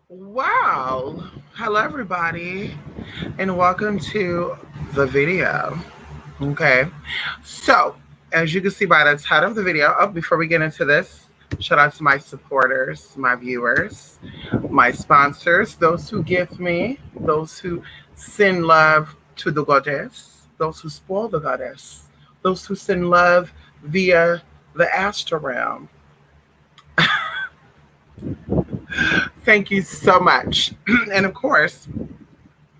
Wow. Hello, everybody, and welcome to the video. Okay. So, as you can see by the title of the video, before we get into this, shout out to my supporters, my viewers, my sponsors, those who gift me, those who send love to the goddess, those who spoil the goddess, those who send love via the astral realm. Thank you so much. And of course,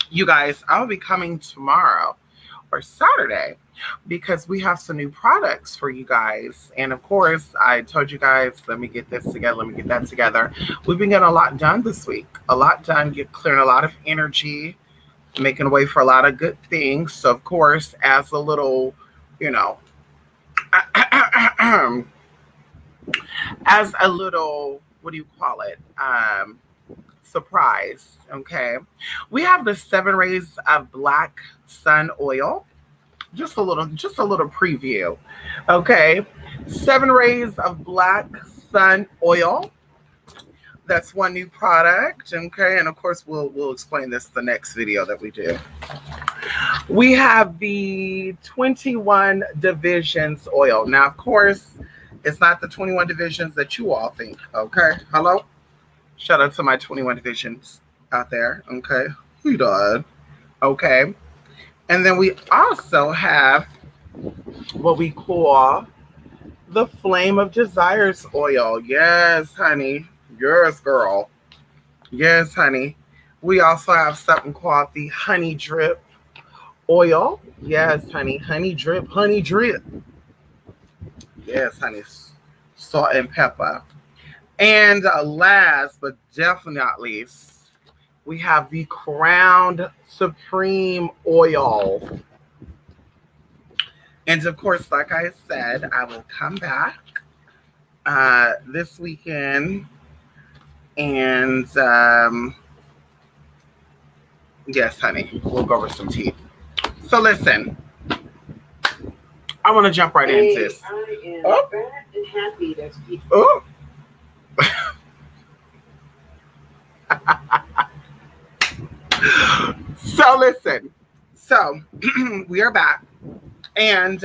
you guys, I'll be coming tomorrow or Saturday because we have some new products for you guys. And of course, I told you guys, let me get this together, let me get that together. We've been getting a lot done this week, a lot done, clearing a lot of energy, making way for a lot of good things. So, of course, as a little, you know, as a little, what do you call it? Surprise. Okay. We have the 7 rays of black sun oil. Just a little preview. Okay. 7 rays of black sun oil. That's one new product. Okay. And of course we'll explain this the next video that we do. We have the 21 divisions oil. Now, of course, it's not the 21 divisions that you all think. Okay. Hello? Shout out to my 21 divisions out there. Okay. Who died? Okay. And then we also have what we call the Flame of Desires oil. Yes, honey. Yes, girl. Yes, honey. We also have something called the Honey Drip oil. Yes, honey. Honey Drip. Honey Drip. Yes, honey. Salt and pepper. And last but definitely not least, we have the Crowned Supreme oil. And of course, like I said, I will come back this weekend. And yes, honey, we'll go over some tea. So listen, I want to jump right into this. I am fat and happy. That's Oh. So listen. So we are back. And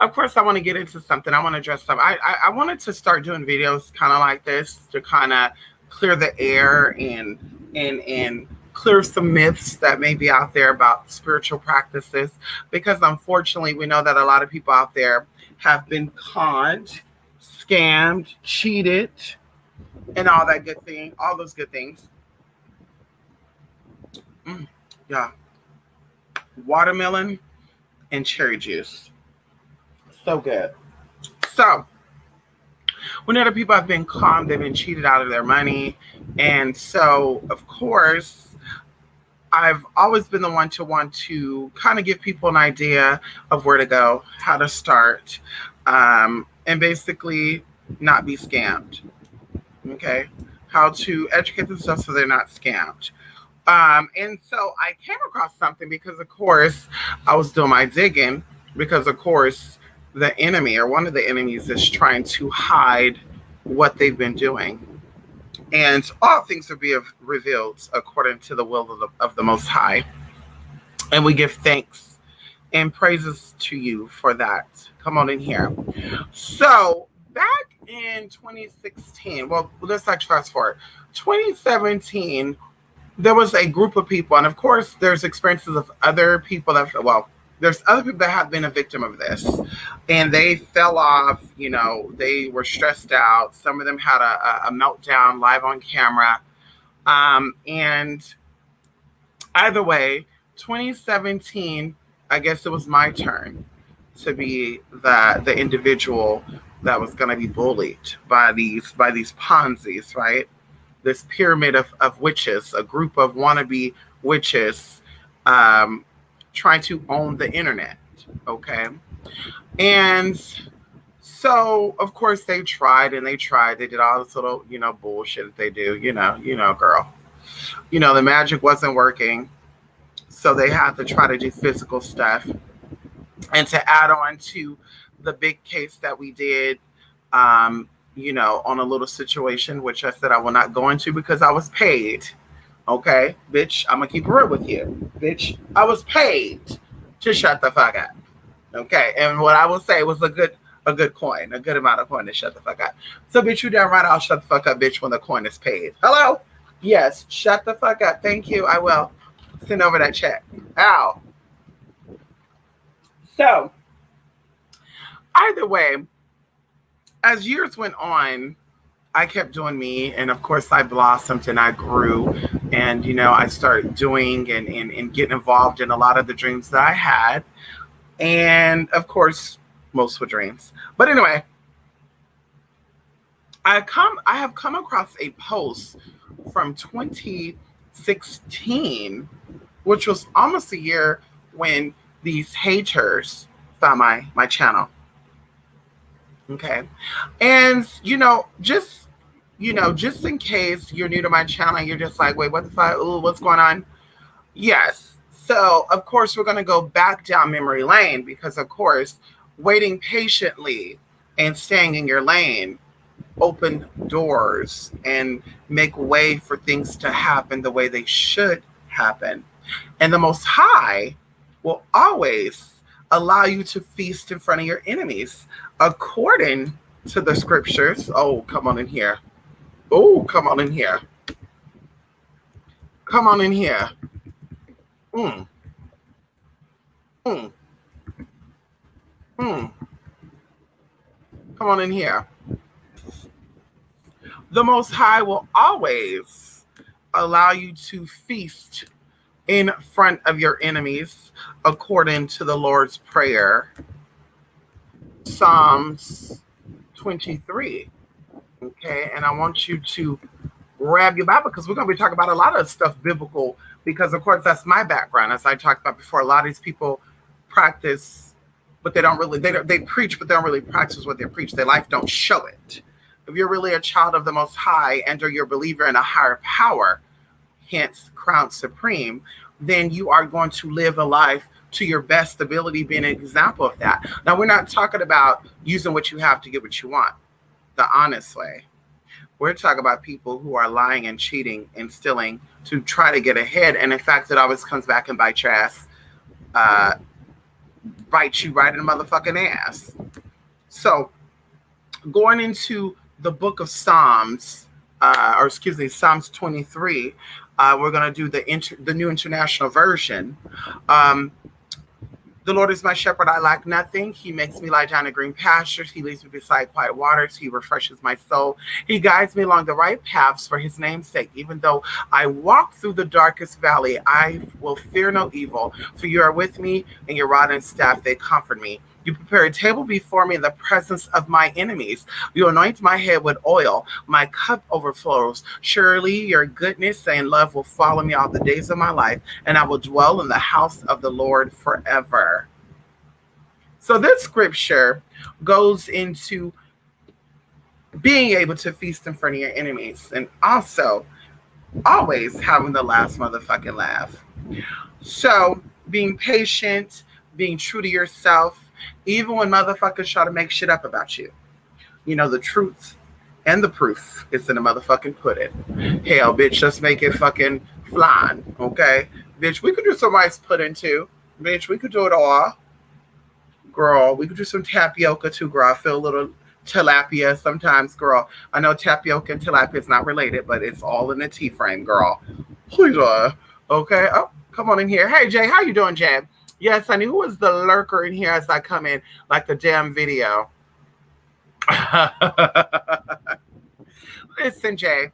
of course, I want to get into something. I want to address something. I wanted to start doing videos kind of like this to kind of clear the air and clear some myths that may be out there about spiritual practices. Because unfortunately, we know that a lot of people out there have been conned, scammed, cheated, and all that good thing, all those good things. Yeah, watermelon and cherry juice. So good. So, we know that people have been conned, they've been cheated out of their money. And so, of course, I've always been the one to want to kind of give people an idea of where to go, how to start, and basically not be scammed. Okay? How to educate themselves so they're not scammed. And so I came across something because, of course, I was doing my digging because, of course, the enemy or one of the enemies is trying to hide what they've been doing. And all things will be revealed according to the will of the Most High. And we give thanks and praises to you for that. Come on in here. So back in 2016, well, let's actually fast forward. 2017, there was a group of people, and of course, there's experiences of other people there's other people that have been a victim of this, and they fell off. They were stressed out. Some of them had a meltdown live on camera, and either way, 2017, I guess it was my turn to be the individual that was going to be bullied by these Ponzi's, right? This pyramid of witches, a group of wannabe witches, trying to own the internet. Okay. And so, of course, they tried and they tried. They did all this little, bullshit that they do. Girl. The magic wasn't working. So they had to try to do physical stuff. And to add on to the big case that we did, on a little situation, which I said I will not go into because I was paid. Okay, bitch, I'm gonna keep it real with you. Bitch, I was paid to shut the fuck up. Okay, and what I will say was a good coin, a good amount of coin to shut the fuck up. So bitch, you damn right I'll shut the fuck up, bitch, when the coin is paid. Hello? Yes, shut the fuck up. Thank you. I will send over that check. Ow. So either way, as years went on, I kept doing me, and of course I blossomed and I grew, and I started doing and getting involved in a lot of the dreams that I had. And of course, most were dreams. But anyway, I have come across a post from 2016, which was almost a year when these haters found my channel. Okay. And just in case you're new to my channel and you're just like, wait, what the fuck? Ooh, what's going on? Yes. So of course we're gonna go back down memory lane because of course waiting patiently and staying in your lane open doors and make way for things to happen the way they should happen. And the Most High will always allow you to feast in front of your enemies according to the scriptures. Oh, come on in here. Oh, come on in here. Come on in here. Mm. Mm. Mm. Come on in here. The Most High will always allow you to feast in front of your enemies according to the Lord's Prayer, Psalms 23. Okay, and I want you to grab your Bible because we're going to be talking about a lot of stuff biblical because, of course, that's my background. As I talked about before, a lot of these people practice, but they preach, but they don't really practice what they preach. Their life don't show it. If you're really a child of the Most High and you're a believer in a higher power, hence crowned supreme, then you are going to live a life to your best ability, being an example of that. Now, we're not talking about using what you have to get what you want, the honest way. We're talking about people who are lying and cheating and stealing to try to get ahead. And in fact, it always comes back and bites your ass, bites you right in the motherfucking ass. So going into the book of Psalms, Psalms 23, we're going to do the New International Version. The Lord is my shepherd, I lack nothing. He makes me lie down in green pastures. He leads me beside quiet waters. He refreshes my soul. He guides me along the right paths for his name's sake. Even though I walk through the darkest valley, I will fear no evil. For you are with me, and your rod and staff, they comfort me. You prepare a table before me in the presence of my enemies. You anoint my head with oil. My cup overflows. Surely your goodness and love will follow me all the days of my life, and I will dwell in the house of the Lord forever. So this scripture goes into being able to feast in front of your enemies and also always having the last motherfucking laugh. So being patient, being true to yourself, even when motherfuckers try to make shit up about you. The truth and the proof is in the motherfucking pudding. Hell, bitch, let's make it fucking flan, okay? Bitch, we could do some rice pudding too. Bitch, we could do it all. Girl, we could do some tapioca too, girl. I feel a little tilapia sometimes, girl. I know tapioca and tilapia is not related, but it's all in the tea frame, girl. Please, okay? Oh, come on in here. Hey, Jay, how you doing, Jay? Yes, honey, who is the lurker in here as I come in like the damn video? Listen, Jay,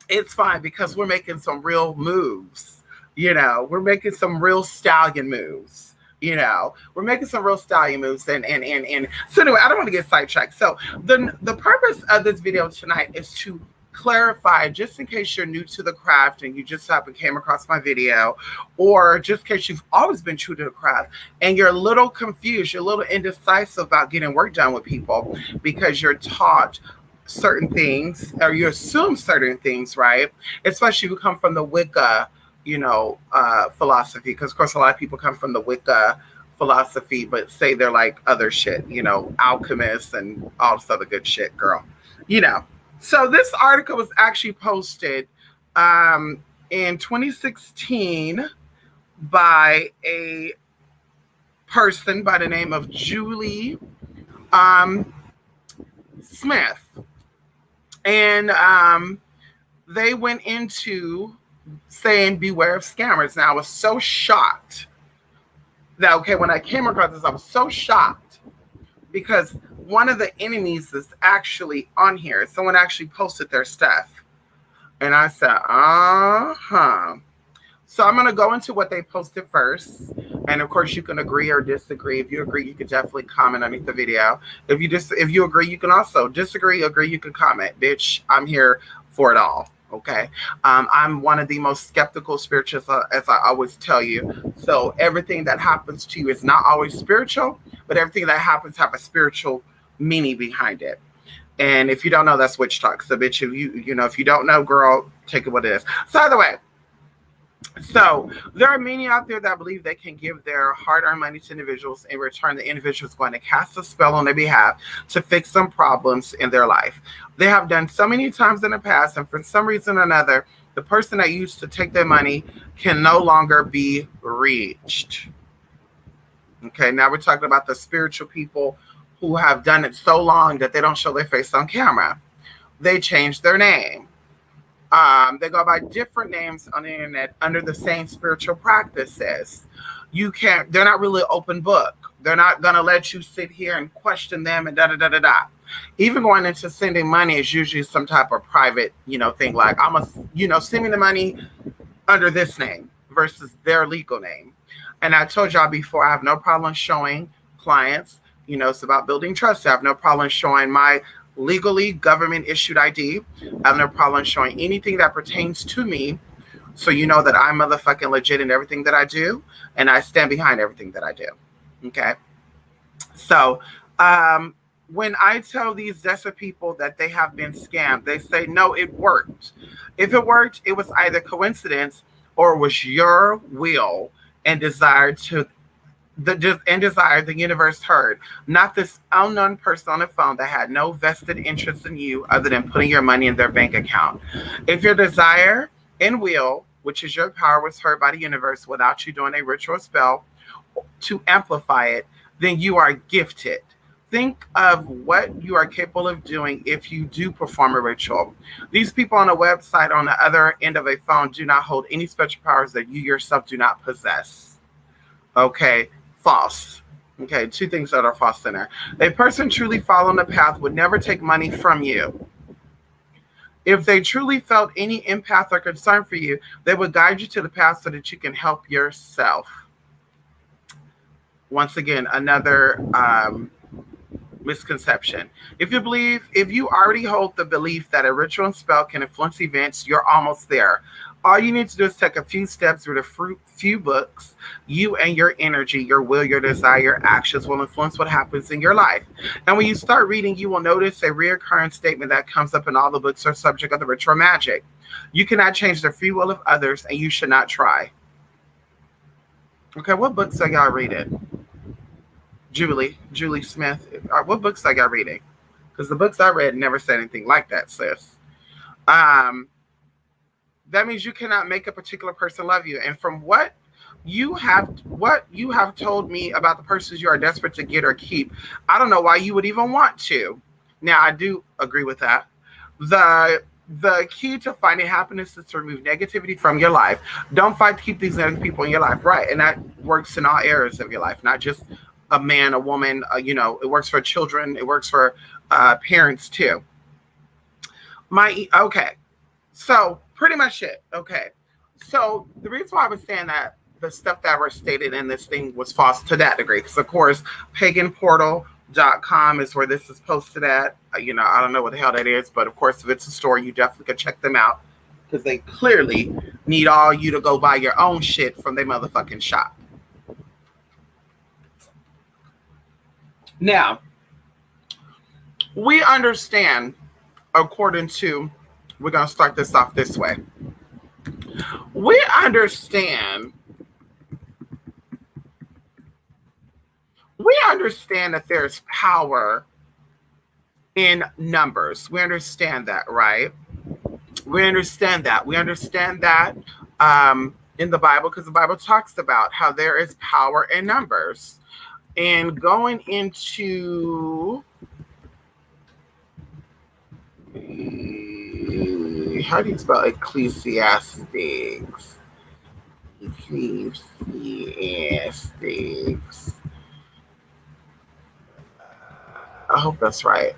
it's fine because we're making some real moves. We're making some real stallion moves. We're making some real stallion moves. And so anyway, I don't want to get sidetracked. So the purpose of this video tonight is to clarify, just in case you're new to the craft and you just came across my video, or just in case you've always been true to the craft and you're a little confused, you're a little indecisive about getting work done with people because you're taught certain things or you assume certain things, right? Especially if you come from the Wicca, philosophy, because of course a lot of people come from the Wicca philosophy but say they're like other shit, alchemists and all this other good shit, girl. you know. So this article was actually posted in 2016 by a person by the name of Julie um, Smith. And they went into saying beware of scammers. Now I was so shocked that, okay, when I came across this, I was so shocked because one of the enemies is actually on here. Someone actually posted their stuff. And I said, uh-huh. So I'm going to go into what they posted first. And of course, you can agree or disagree. If you agree, you can definitely comment underneath the video. If you agree, you can also disagree, agree, you can comment. Bitch, I'm here for it all. Okay. I'm one of the most skeptical spiritualists, as I always tell you. So everything that happens to you is not always spiritual, but everything that happens have a spiritual meaning behind it. And if you don't know, that's witch talk. So bitch, if you don't know, girl, take it what it is. So either way, so there are many out there that believe they can give their hard-earned money to individuals. In return, the individual is going to cast a spell on their behalf to fix some problems in their life. They have done so many times in the past, and for some reason or another, the person that used to take their money can no longer be reached. Okay, now we're talking about the spiritual people who have done it so long that they don't show their face on camera. They changed their name. They go by different names on the internet under the same spiritual practices. They're not really open book. They're not going to let you sit here and question them and da-da-da-da-da. Even going into sending money is usually some type of private, thing like, send me the money under this name versus their legal name. And I told y'all before, I have no problem showing clients, it's about building trust. I have no problem showing my legally government issued ID. I have no problem showing anything that pertains to me, so you know that I'm motherfucking legit in everything that I do, and I stand behind everything that I do. Okay. So when I tell these desperate people that they have been scammed, they say, no, it worked. If it worked, it was either coincidence or it was your will and desire the universe heard, not this unknown person on the phone that had no vested interest in you other than putting your money in their bank account. If your desire and will, which is your power, was heard by the universe without you doing a ritual spell to amplify it, then you are gifted. Think of what you are capable of doing if you do perform a ritual. These people on a website on the other end of a phone do not hold any special powers that you yourself do not possess. Okay. False. Okay, two things that are false in there. A person truly following the path would never take money from you. If they truly felt any empath or concern for you, they would guide you to the path so that you can help yourself. Once again, another misconception. If you already hold the belief that a ritual and spell can influence events, you're almost there. All you need to do is take a few steps through the few books. You and your energy, your will, your desire, your actions will influence what happens in your life. And when you start reading, you will notice a recurring statement that comes up in all the books or subject of the ritual magic. You cannot change the free will of others, and you should not try. Okay, what books are y'all reading? Julie Smith. What books are y'all reading? Because the books I read never said anything like that, sis. That means you cannot make a particular person love you. And from what you have told me about the persons you are desperate to get or keep, I don't know why you would even want to. Now, I do agree with that. The key to finding happiness is to remove negativity from your life. Don't fight to keep these negative people in your life, right? And that works in all areas of your life, not just a man, a woman. It works for children. It works for parents too. Okay. So pretty much it. Okay. So the reason why I was saying that the stuff that was stated in this thing was false to that degree, because of course, paganportal.com is where this is posted at. I don't know what the hell that is, but of course, if it's a store, you definitely could check them out, because they clearly need all you to go buy your own shit from their motherfucking shop. Now, we understand, according to, we're going to start this off this way. We understand that there's power in numbers. We understand that, right? We understand that. We understand that in the Bible, because the Bible talks about how there is power in numbers. And going into, how do you spell Ecclesiastics? Ecclesiastics. I hope that's right.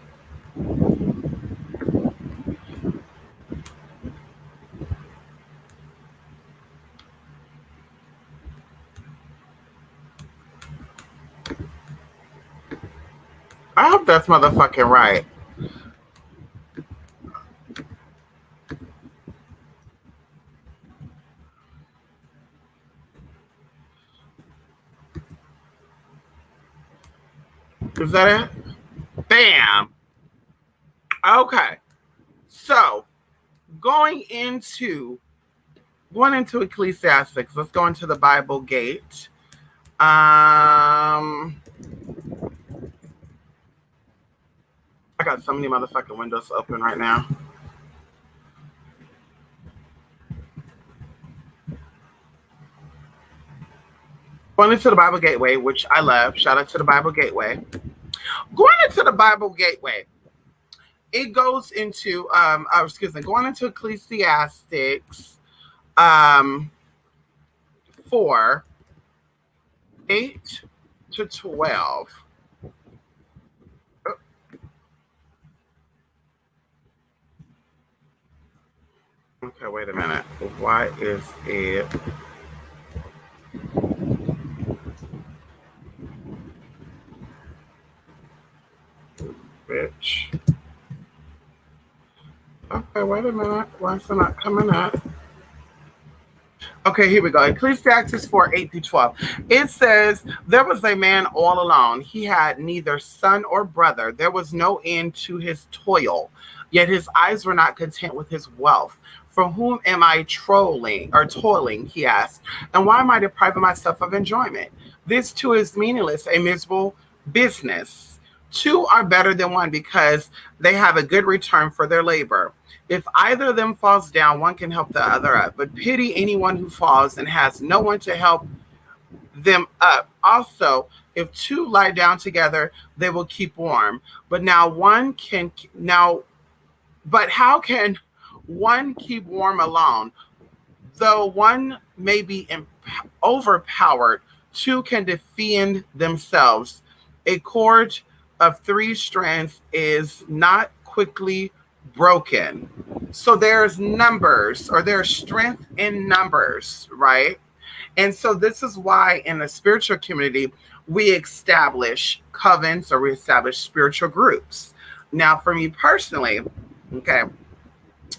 I hope that's motherfucking right. Is that it? Bam. Okay. So going into Ecclesiastics, let's go into the Bible Gate. I got so many motherfucking windows open right now. Going into the Bible Gateway, which I love. Shout out to the Bible Gateway. Going into the Bible Gateway, it goes into going into Ecclesiastics 4, 8 to 12. Okay, wait a minute. Why is it? Bitch. Okay, wait a minute. Why is it not coming up? Okay, here we go. Ecclesiastes 4, 8 through 12. It says, there was a man all alone. He had neither son or brother. There was no end to his toil. Yet his eyes were not content with his wealth. For whom am I toiling, he asked, and why am I depriving myself of enjoyment? This too is meaningless, a miserable business. Two are better than one because they have a good return for their labor. If either of them falls down, one can help the other up. But pity anyone who falls and has no one to help them up. Also, if two lie down together, they will keep warm. But how can one keep warm alone? Though one may be overpowered, two can defend themselves. A cord of 3 strands is not quickly broken. So there's numbers, or there's strength in numbers, right? And so this is why in the spiritual community, we establish covens, or we establish spiritual groups. Now, for me personally, okay,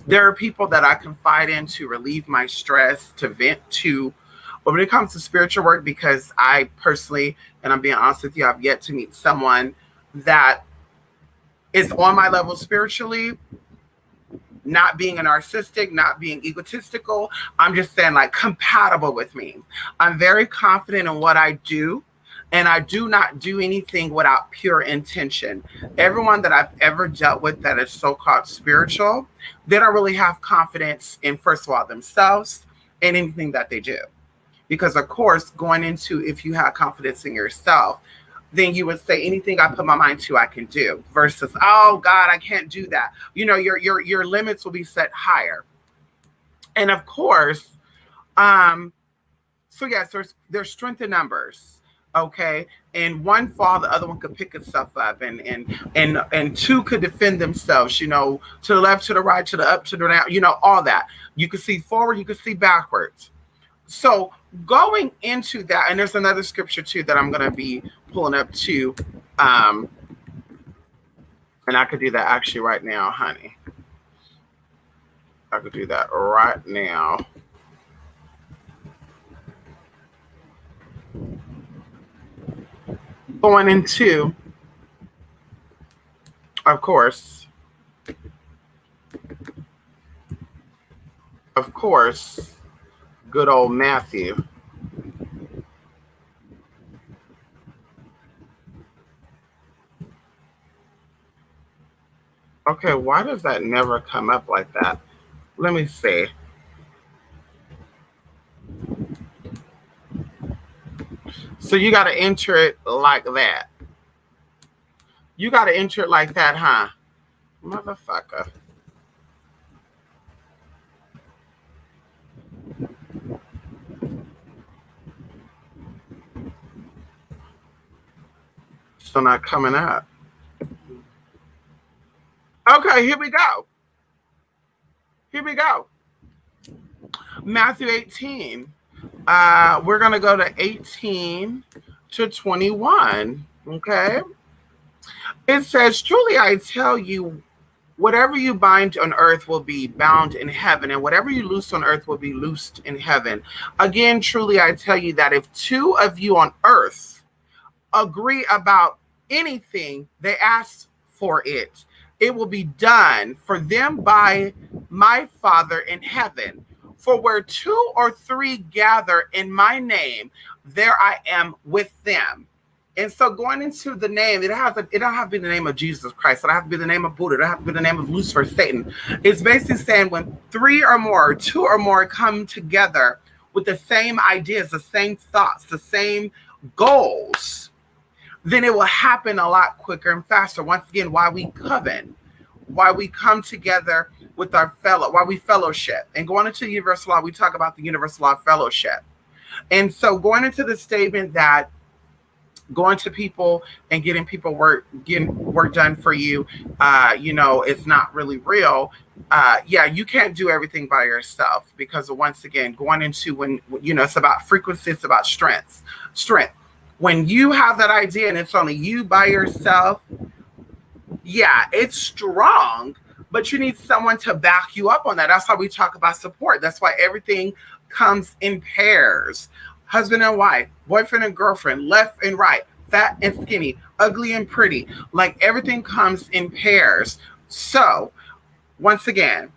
there are people that I confide in to relieve my stress, to vent to. But when it comes to spiritual work, because I personally, and I'm being honest with you, I've yet to meet someone that is on my level spiritually, not being a narcissistic, not being egotistical. I'm just saying, like, compatible with me. I'm very confident in what I do, and I do not do anything without pure intention. Everyone that I've ever dealt with that is so-called spiritual, they don't really have confidence in, first of all, themselves and anything that they do. Because, of course, going into, if you have confidence in yourself, then you would say anything I put my mind to, I can do. Versus, oh God, I can't do that. You know, your limits will be set higher. And of course, so yes, there's strength in numbers. Okay, and one fall, the other one could pick itself up, and two could defend themselves. You know, to the left, to the right, to the up, to the down. You know, all that. You could see forward, you could see backwards. So going into that, and there's another scripture too that I'm going to be pulling up too, and I could do that actually right now, honey. I could do that right now. Going into, of course, good old Matthew. Okay, why does that never come up like that? Let me see. So you got to enter it like that. You got to enter it like that, huh? Motherfucker. Still not coming up. Okay, here we go. Here we go. Matthew 18. We're going to go to 18 to 21. Okay. It says, truly I tell you, whatever you bind on earth will be bound in heaven, and whatever you loose on earth will be loosed in heaven. Again, truly I tell you that if two of you on earth agree about anything they ask for it, it will be done for them by my Father in heaven. For where two or three gather in my name, there I am with them. And so going into the name, it don't have to be the name of Jesus Christ. It don't have to be the name of Buddha. It don't have to be the name of Lucifer, Satan. It's basically saying when three or more, two or more come together with the same ideas, the same thoughts, the same goals, then it will happen a lot quicker and faster. Once again, why we coven, why we come together with our why we fellowship. And going into universal law, we talk about the universal law fellowship. And so going into the statement that going to people and getting work done for you, it's not really real. You can't do everything by yourself, because once again, going into when, it's about frequency, it's about strength. When you have that idea and it's only you by yourself, it's strong, but you need someone to back you up on that. That's why we talk about support. That's why everything comes in pairs. Husband and wife, boyfriend and girlfriend, left and right, fat and skinny, ugly and pretty. Like everything comes in pairs. So once again,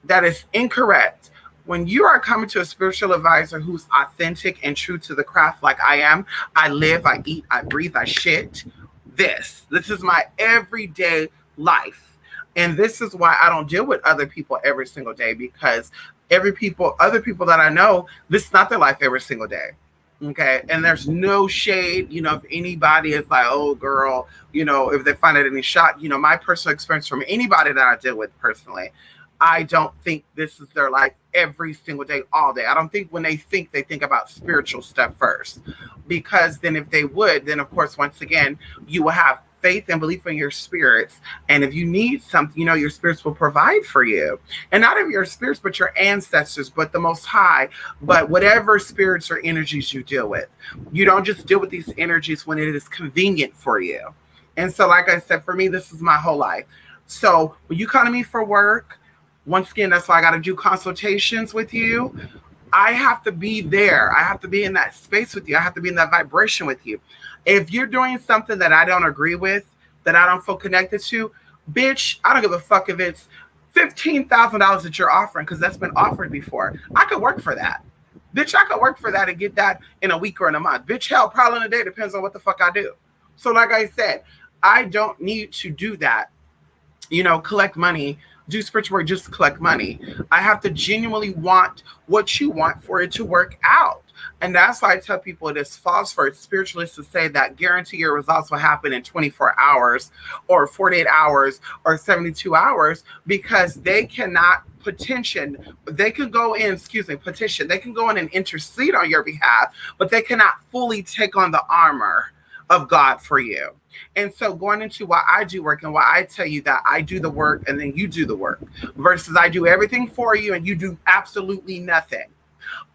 that is incorrect. When you are coming to a spiritual advisor who's authentic and true to the craft, like I am, I live, I eat, I breathe, I shit. This is my everyday life. And this is why I don't deal with other people every single day, because other people that I know, this is not their life every single day. Okay. And there's no shade, if anybody is like, oh girl, if they find it any shot, my personal experience from anybody that I deal with personally, I don't think this is their life every single day, all day. I don't think when they think about spiritual stuff first, because then if they would, then of course, once again, you will have faith and belief in your spirits. And if you need something, your spirits will provide for you. And not only your spirits, but your ancestors, but the Most High, but whatever spirits or energies you deal with. You don't just deal with these energies when it is convenient for you. And so, like I said, for me, this is my whole life. So when you come to me for work, once again, that's why I got to do consultations with you. I have to be there. I have to be in that space with you. I have to be in that vibration with you. If you're doing something that I don't agree with, that I don't feel connected to, bitch, I don't give a fuck if it's $15,000 that you're offering, because that's been offered before. I could work for that. Bitch, I could work for that and get that in a week or in a month. Bitch, hell, probably in a day, depends on what the fuck I do. So like I said, I don't need to do that, collect money, do spiritual work just to collect money. I have to genuinely want what you want for it to work out. And that's why I tell people it is false for spiritualists to say that guarantee your results will happen in 24 hours or 48 hours or 72 hours, because they cannot petition. They can go in and intercede on your behalf, but they cannot fully take on the armor of God for you. And so going into why I do work and why I tell you that I do the work and then you do the work, versus I do everything for you and you do absolutely nothing.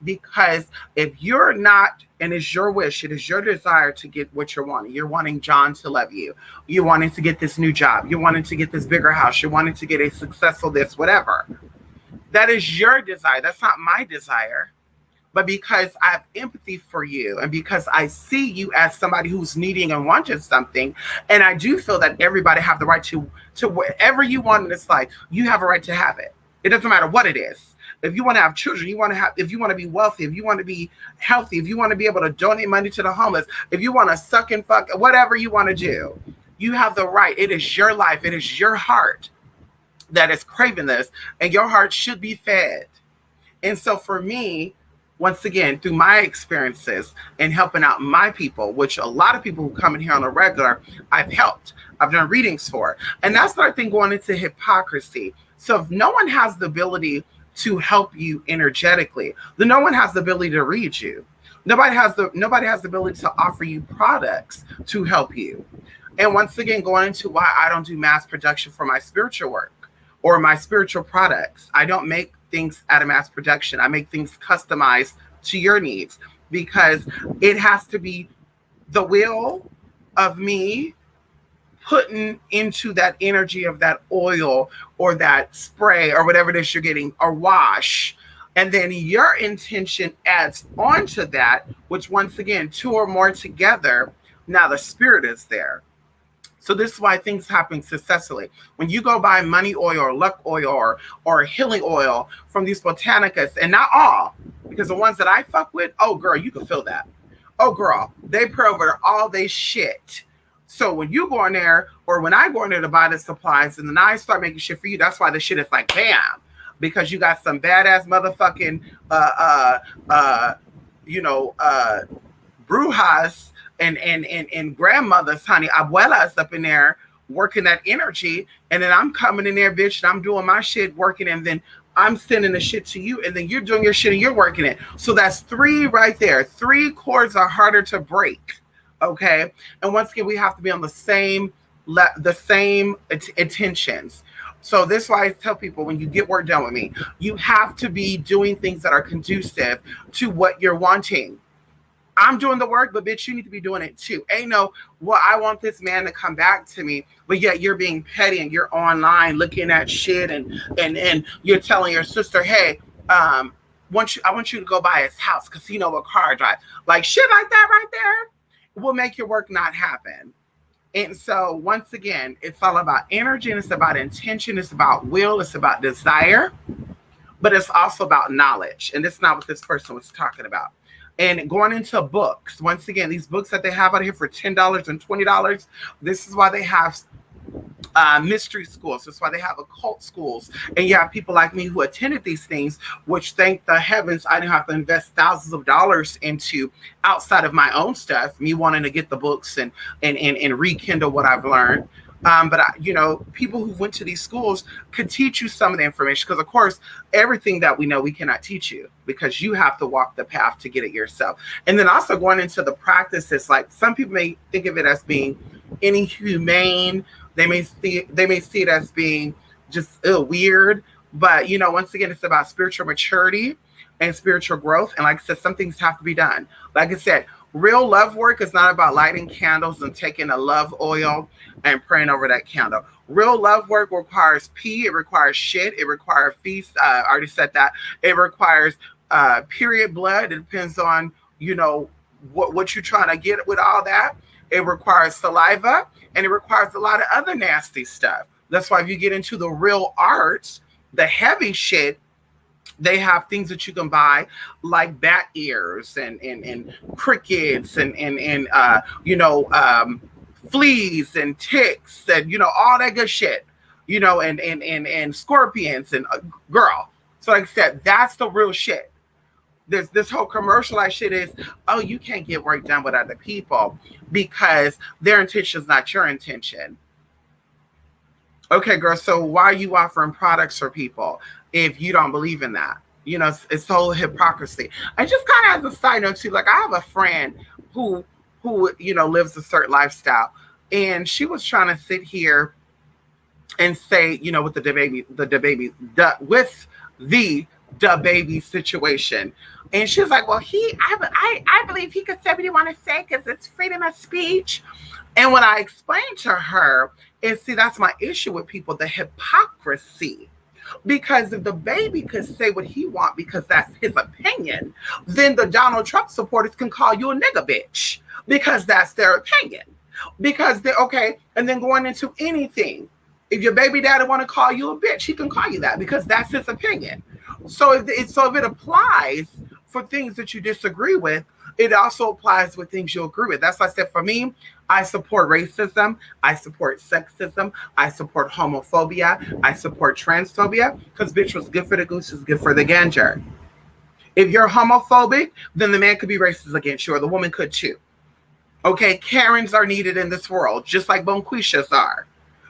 Because if you're not, and it's your wish, it is your desire to get what you're wanting. You're wanting John to love you. You're wanting to get this new job. You're wanting to get this bigger house. You're wanting to get a successful this, whatever. That is your desire. That's not my desire. But because I have empathy for you, and because I see you as somebody who's needing and wanting something, and I do feel that everybody have the right to whatever you want in this life, you have a right to have it. It doesn't matter what it is. If you want to have children, if you want to be wealthy, if you want to be healthy, if you want to be able to donate money to the homeless, if you want to suck and fuck, whatever you want to do, you have the right. It is your life. It is your heart. that is craving this, and your heart should be fed. And so for me, once again, through my experiences and helping out my people, which a lot of people who come in here on a regular, I've helped. I've done readings for. And that's what I think going into hypocrisy. So if no one has the ability to help you energetically, then no one has the ability to read you. Nobody has the ability to offer you products to help you. And once again, going into why I don't do mass production for my spiritual work or my spiritual products. I don't make things out of mass production. I make things customized to your needs because it has to be the will of me putting into that energy of that oil or that spray or whatever it is you're getting, or wash. And then your intention adds on to that, which once again, two or more together, now the spirit is there. So this is why things happen successfully. When you go buy money oil or luck oil or healing oil from these botanicas, and not all, because the ones that I fuck with, oh girl, you can feel that. Oh girl, they put over all they shit. So when you go in there, or when I go in there to buy the supplies, and then I start making shit for you, that's why the shit is like bam, because you got some badass motherfucking brujas and grandmothers, honey, abuelas up in there working that energy, and then I'm coming in there, bitch, and I'm doing my shit, working, and then I'm sending the shit to you, and then you're doing your shit and you're working it. So that's three right there. Three chords are harder to break. Okay, and once again, we have to be on the same intentions. So this is why I tell people, when you get work done with me, you have to be doing things that are conducive to what you're wanting. I'm doing the work, but bitch, you need to be doing it too. Ain't no, well, I want this man to come back to me, but yet you're being petty and you're online looking at shit and you're telling your sister, hey, I want you to go by his house because he know what car I drive. Like shit like that right there will make your work not happen. And so once again, it's all about energy, and it's about intention, it's about will, it's about desire, but it's also about knowledge. And that's not what this person was talking about. And going into books, once again, these books that they have out here for $10 and $20, this is why they have mystery schools. That's why they have occult schools. And you have people like me who attended these things, which thank the heavens I didn't have to invest thousands of dollars into outside of my own stuff, me wanting to get the books and rekindle what I've learned. But people who went to these schools could teach you some of the information, because of course, everything that we know, we cannot teach you, because you have to walk the path to get it yourself. And then also going into the practices, like some people may think of it as being inhumane. They may see it as being just weird. But, once again, it's about spiritual maturity and spiritual growth. And like I said, some things have to be done. Like I said, real love work is not about lighting candles and taking a love oil and praying over that candle. Real love work requires pee. It requires shit. It requires feast. I already said that. It requires period blood. It depends on, what you're trying to get with all that. It requires saliva, and it requires a lot of other nasty stuff. That's why if you get into the real arts, the heavy shit, they have things that you can buy like bat ears and crickets and fleas and ticks and all that good shit, and scorpions and girl. So like I said, that's the real shit. This whole commercialized shit is, oh, you can't get work done with other people because their intention is not your intention. Okay, girl, so why are you offering products for people if you don't believe in that? It's whole hypocrisy. I just kind of as a side note too, like I have a friend who lives a certain lifestyle, and she was trying to sit here and say, with the baby situation. And she was like, well, I believe he could say what he want to say because it's freedom of speech. And when I explained to her, and see, that's my issue with people, the hypocrisy. Because if the baby could say what he want because that's his opinion, then the Donald Trump supporters can call you a nigga bitch because that's their opinion. Because they're okay. And then going into anything, if your baby daddy want to call you a bitch, he can call you that because that's his opinion. So if it applies for things that you disagree with, it also applies with things you agree with. That's why I said for me, I support racism, I support sexism, I support homophobia, I support transphobia, because bitch, what's good for the goose is good for the gander. If you're homophobic, then the man could be racist against you, or the woman could too. Okay, Karens are needed in this world, just like Bonquishas are.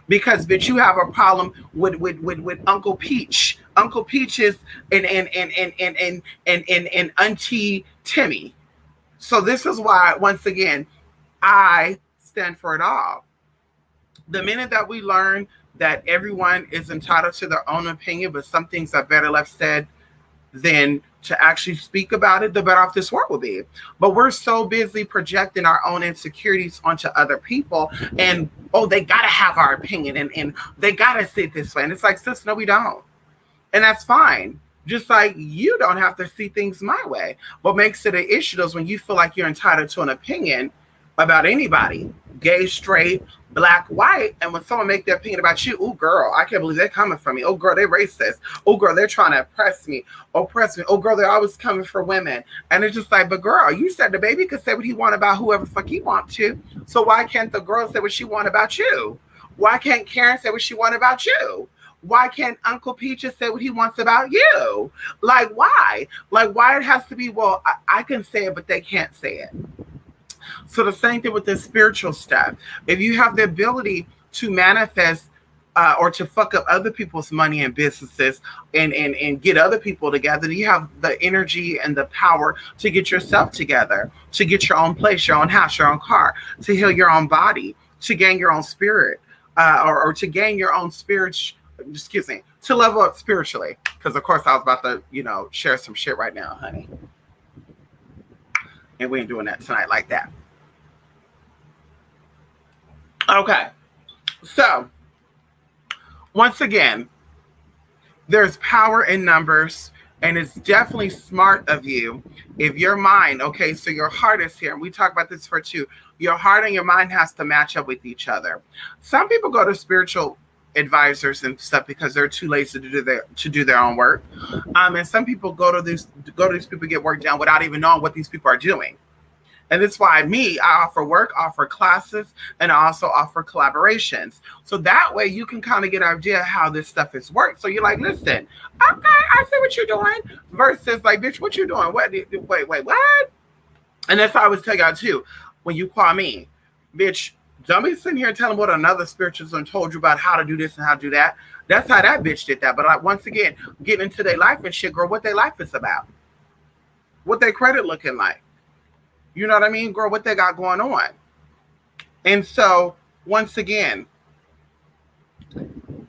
Because bitch, you have a problem with Uncle Peach. Uncle Peach is and Auntie Timmy. So this is why, once again, I stand for it all. The minute that we learn that everyone is entitled to their own opinion, but some things are better left said than to actually speak about it, the better off this world will be. But we're so busy projecting our own insecurities onto other people, and oh, they gotta have our opinion, and they gotta see it this way. And it's like, sis, no, we don't. And that's fine. Just like you don't have to see things my way. What makes it an issue is when you feel like you're entitled to an opinion about anybody, gay, straight, black, white, and when someone make their opinion about you, oh girl, I can't believe they're coming for me. Oh girl, they're racist. Oh girl, they're trying to oppress me. Oh girl, they're always coming for women. And it's just like, but girl, you said the baby could say what he want about whoever the fuck he want to. So why can't the girl say what she want about you? Why can't Karen say what she want about you? Why can't Uncle Peaches say what he wants about you? Like, why? Like, why it has to be, well, I can say it, but they can't say it. So the same thing with this spiritual stuff. If you have the ability to manifest or to fuck up other people's money and businesses and get other people together, you have the energy and the power to get yourself together, to get your own place, your own house, your own car, to heal your own body, to gain your own spirit, or to gain your own to level up spiritually. Because of course I was about to, share some shit right now, honey. And we ain't doing that tonight like that. Okay. So, once again, there's power in numbers, and it's definitely smart of you if your mind, okay, so your heart is here, and we talk about this for two. Your heart and your mind has to match up with each other. Some people go to spiritual advisors and stuff because they're too lazy to do their own work. And some people go to these people get work done without even knowing what these people are doing. And that's why I offer work, offer classes, and I also offer collaborations. So that way you can kind of get an idea how this stuff is worked. So you're like, listen, okay, I see what you're doing. Versus like, bitch, what you doing? Wait, what? And that's how I was telling y'all too. When you call me, bitch, don't be sitting here telling what another spiritualist told you about how to do this and how to do that. That's how that bitch did that. But like, once again, getting into their life and shit, girl, what their life is about. What their credit looking like. You know what I mean, girl, what they got going on. And so, once again,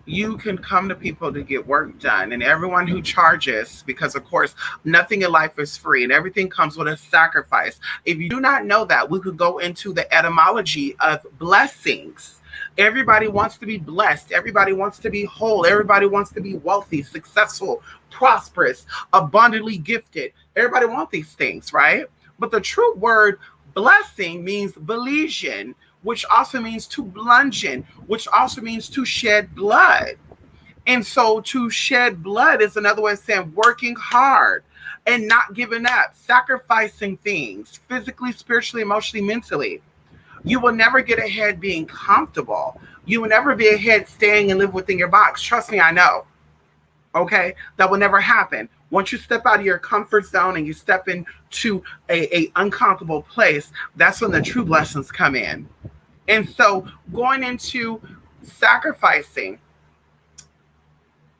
you can come to people to get work done. And everyone who charges, because of course, nothing in life is free and everything comes with a sacrifice. If you do not know that, we could go into the etymology of blessings. Everybody wants to be blessed. Everybody wants to be whole. Everybody wants to be wealthy, successful, prosperous, abundantly gifted. Everybody wants these things, right? But the true word blessing means Belizean, which also means to bludgeon, which also means to shed blood. And so to shed blood is another way of saying working hard and not giving up, sacrificing things physically, spiritually, emotionally, mentally. You will never get ahead being comfortable. You will never be ahead staying and live within your box. Trust me, I know. Okay? That will never happen. Once you step out of your comfort zone and you step into a uncomfortable place, that's when the true blessings come in. And so going into sacrificing,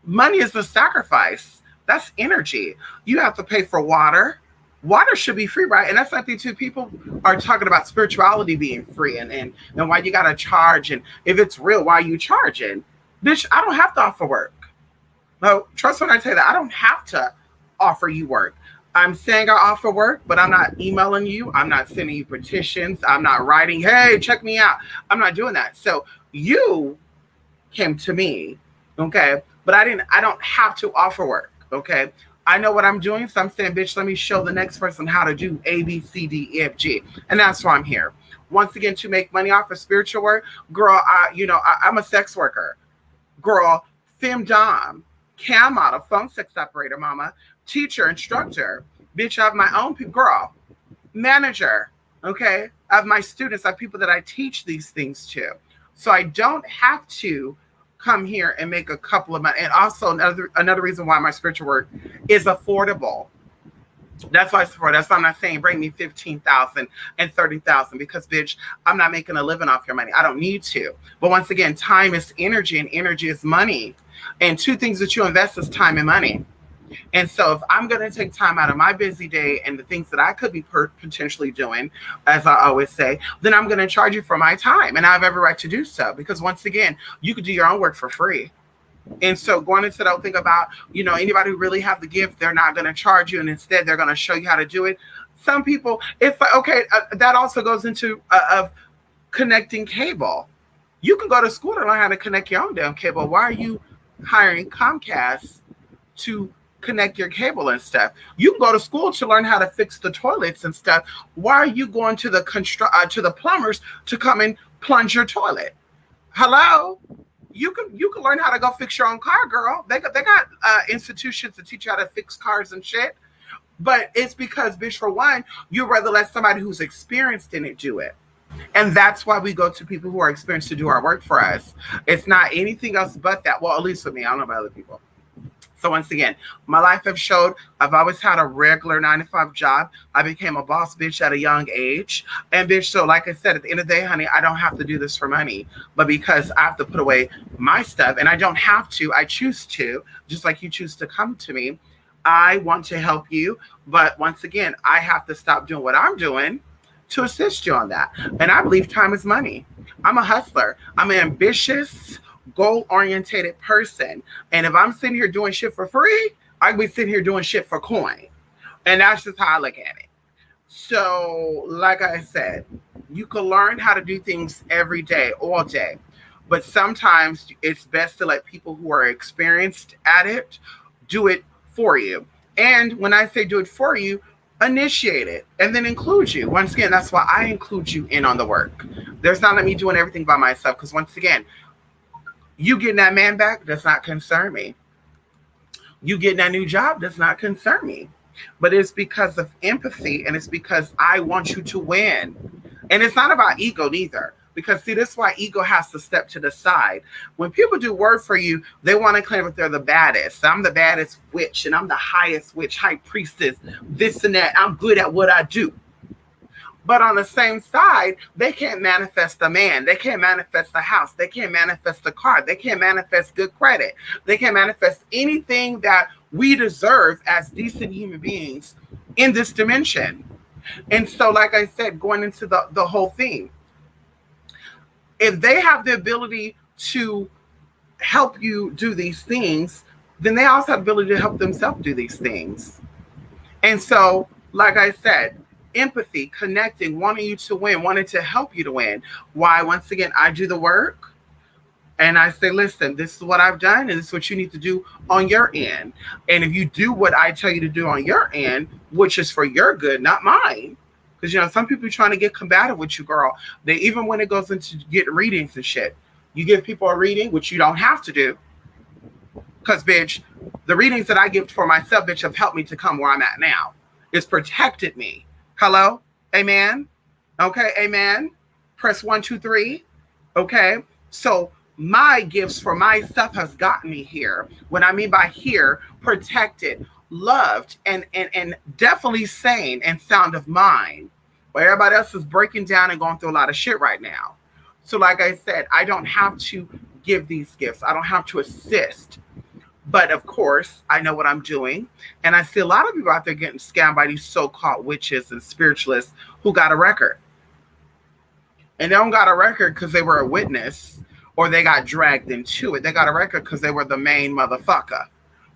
money is a sacrifice. That's energy. You have to pay for water. Water should be free, right? And that's something too. People are talking about spirituality being free and why you got to charge. And if it's real, why are you charging? Bitch, I don't have to offer work. No, trust when I say that. I don't have to offer you work. I'm saying I offer work, but I'm not emailing you. I'm not sending you petitions. I'm not writing, hey, check me out. I'm not doing that. So you came to me, okay? But I don't have to offer work, okay? I know what I'm doing, so I'm saying, bitch, let me show the next person how to do A, B, C, D, E, F, G. And that's why I'm here. Once again, to make money off of spiritual work, girl, I'm a sex worker. Girl, femdom, cam model, phone sex operator, mama, teacher, instructor. Bitch, I have my own people. Girl, manager, okay, of my students, of people that I teach these things to. So I don't have to come here and make a couple of money. And also another reason why my spiritual work is affordable. That's why it's affordable. That's why I'm not saying bring me 15,000 and 30,000 because bitch, I'm not making a living off your money. I don't need to. But once again, time is energy and energy is money. And two things that you invest is time and money. And so if I'm going to take time out of my busy day and the things that I could be potentially doing, as I always say, then I'm going to charge you for my time. And I have every right to do so because once again, you could do your own work for free. And so going into that, think about, anybody who really have the gift, they're not going to charge you. And instead, they're going to show you how to do it. Some people, it's like, okay, that also goes into of connecting cable. You can go to school to learn how to connect your own damn cable. Why are you hiring Comcast to connect your cable and stuff? You can go to school to learn how to fix the toilets and stuff. Why are you going to the to the plumbers to come and plunge your toilet? Hello? You can learn how to go fix your own car, girl. They got institutions to teach you how to fix cars and shit. But it's because, bitch, for one, you'd rather let somebody who's experienced in it do it. And that's why we go to people who are experienced to do our work for us. It's not anything else but that. Well, at least for me. I don't know about other people. So once again, my life has showed I've always had a regular 9-to-5 job. I became a boss bitch at a young age. And bitch, so like I said, at the end of the day, honey, I don't have to do this for money, but because I have to put away my stuff and I don't have to, I choose to, just like you choose to come to me. I want to help you. But once again, I have to stop doing what I'm doing to assist you on that. And I believe time is money. I'm a hustler. I'm an ambitious, goal-orientated person. And if I'm sitting here doing shit for free, I could be sitting here doing shit for coin. And that's just how I look at it. So, like I said, you can learn how to do things every day, all day. But sometimes it's best to let people who are experienced at it do it for you. And when I say do it for you, initiate it and then include you. Once again, that's why I include you in on the work. There's not me doing everything by myself because once again, you getting that man back does not concern me. You getting that new job does not concern me. But it's because of empathy and it's because I want you to win. And it's not about ego neither. Because see, this is why ego has to step to the side. When people do work for you, they want to claim that they're the baddest. I'm the baddest witch and I'm the highest witch, high priestess, this and that. I'm good at what I do. But on the same side, they can't manifest a man. They can't manifest a house. They can't manifest a car. They can't manifest good credit. They can't manifest anything that we deserve as decent human beings in this dimension. And so, like I said, going into the whole thing, if they have the ability to help you do these things, then they also have the ability to help themselves do these things. And so, like I said, empathy, connecting, wanting you to win, wanting to help you to win. Why? Once again, I do the work and I say, listen, this is what I've done and this is what you need to do on your end. And if you do what I tell you to do on your end, which is for your good, not mine, because, some people are trying to get combative with you, girl. They even when it goes into getting readings and shit, you give people a reading, which you don't have to do. Because, bitch, the readings that I give for myself, bitch, have helped me to come where I'm at now. It's protected me. Hello? Amen? Okay, amen? Press 1, 2, 3. Okay? So my gifts for myself has gotten me here. What I mean by here, protected, loved, and definitely sane and sound of mind. Where everybody else is breaking down and going through a lot of shit right now. So like I said, I don't have to give these gifts. I don't have to assist. But of course, I know what I'm doing. And I see a lot of people out there getting scammed by these so-called witches and spiritualists who got a record. And they don't got a record because they were a witness or they got dragged into it. They got a record because they were the main motherfucker.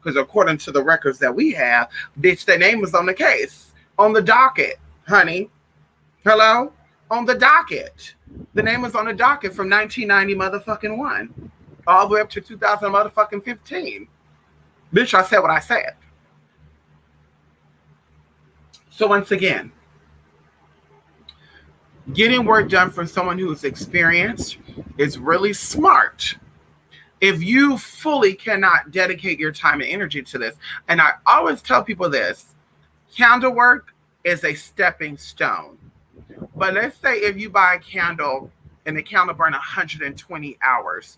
Because according to the records that we have, bitch, their name was on the case, on the docket, honey. Hello? On the docket. The name was on the docket from 1990 motherfucking 1 all the way up to 2000 motherfucking 15. Bitch, I said what I said. So once again, getting work done from someone who's experienced is really smart. If you fully cannot dedicate your time and energy to this, and I always tell people this, candle work is a stepping stone. But let's say if you buy a candle and the candle burn 120 hours.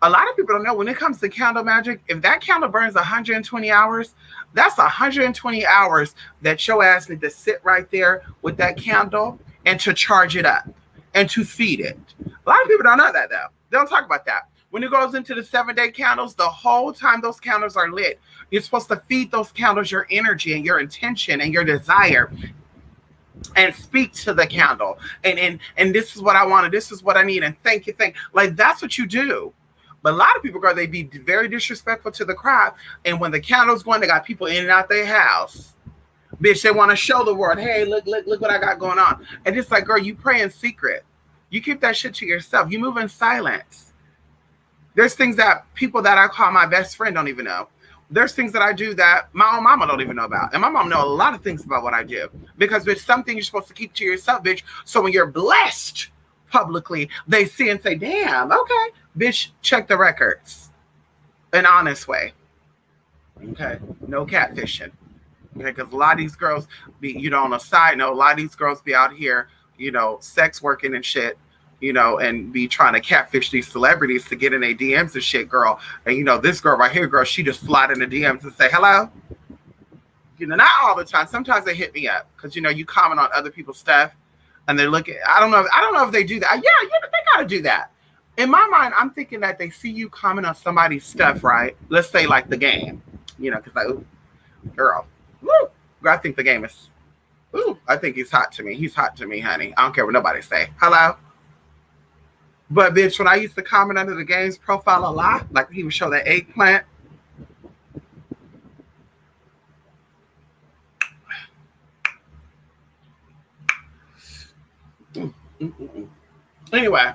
A lot of people don't know when it comes to candle magic, if that candle burns 120 hours, that's 120 hours that your ass need to sit right there with that candle and to charge it up and to feed it. A lot of people don't know that though. They don't talk about that. When it goes into the 7-day candles, the whole time those candles are lit, you're supposed to feed those candles your energy and your intention and your desire and speak to the candle. And this is what I wanted. This is what I need. And thank you. Like, that's what you do. But a lot of people, they be very disrespectful to the crowd. And when the candle's going, they got people in and out their house. Bitch, they want to show the world, hey, look what I got going on. And it's like, girl, you pray in secret. You keep that shit to yourself. You move in silence. There's things that people that I call my best friend don't even know. There's things that I do that my own mama don't even know about. And my mom know a lot of things about what I do. Because there's something you're supposed to keep to yourself, bitch. So when you're blessed publicly, they see and say, damn, okay, bitch, check the records. An honest way. Okay, no catfishing. Okay, because a lot of these girls be, on a side note, a lot of these girls be out here, sex working and shit, and be trying to catfish these celebrities to get in their DMs and shit, girl. And, this girl right here, girl, she just slide in the DMs and say, hello. Not all the time. Sometimes they hit me up because, you comment on other people's stuff and they're looking. I don't know if they do that. Yeah, they got to do that. In my mind, I'm thinking that they see you comment on somebody's stuff, right? Let's say like the game, because like, ooh, girl, woo, I think the game is, ooh, I think he's hot to me. He's hot to me, honey. I don't care what nobody say. Hello? But bitch, when I used to comment under the game's profile a lot, like he would show that eggplant. Anyway,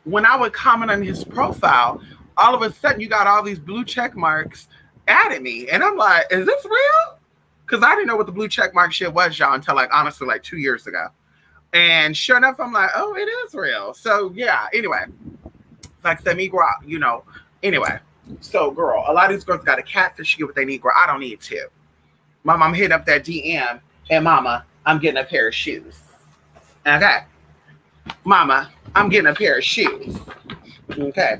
when I would comment on his profile, all of a sudden you got all these blue check marks added me. And I'm like, is this real? Because I didn't know what the blue check mark shit was, y'all, until honestly 2 years ago. And sure enough, I'm like, oh, it is real. So yeah, anyway, like I said, me girl, anyway. So girl, a lot of these girls got a catfish to get what they need, girl. I don't need to. Mama, I'm hitting up that DM and mama, I'm getting a pair of shoes. Okay. Mama, I'm getting a pair of shoes. Okay.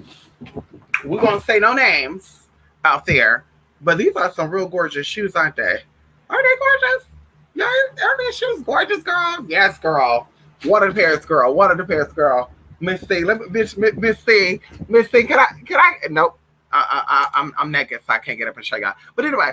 We're going to say no names out there, but these are some real gorgeous shoes, aren't they? Are they gorgeous? Yeah, are these shoes gorgeous, girl? Yes, girl. One of the pairs, girl. Miss C, Miss C, can I? Nope. I'm naked, so I can't get up and show y'all. But anyway,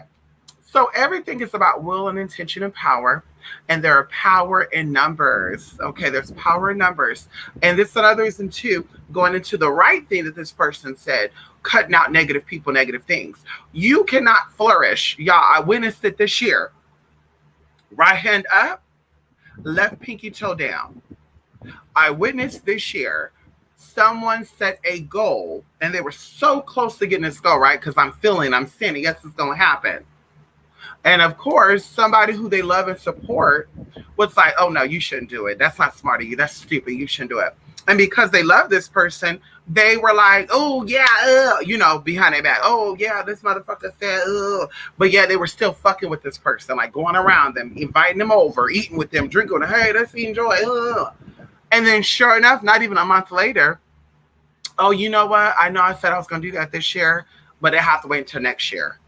so everything is about will and intention and power. And there are power in numbers. Okay, there's power in numbers. And this is another reason too, going into the right thing that this person said, cutting out negative people, negative things. You cannot flourish. Y'all, I witnessed it this year. Right hand up, left pinky toe down. I witnessed this year, someone set a goal and they were so close to getting this goal, right? Because I'm seeing, yes, it's going to happen. And of course, somebody who they love and support was like, oh no, you shouldn't do it. That's not smart of you. That's stupid. You shouldn't do it. And because they love this person, they were like, oh yeah, behind their back. Oh yeah, this motherfucker said, but yeah, they were still fucking with this person, like going around them, inviting them over, eating with them, drinking with them. Hey, let's enjoy. And then sure enough, not even a month later, oh, you know what? I know I said I was going to do that this year, but it have to wait until next year.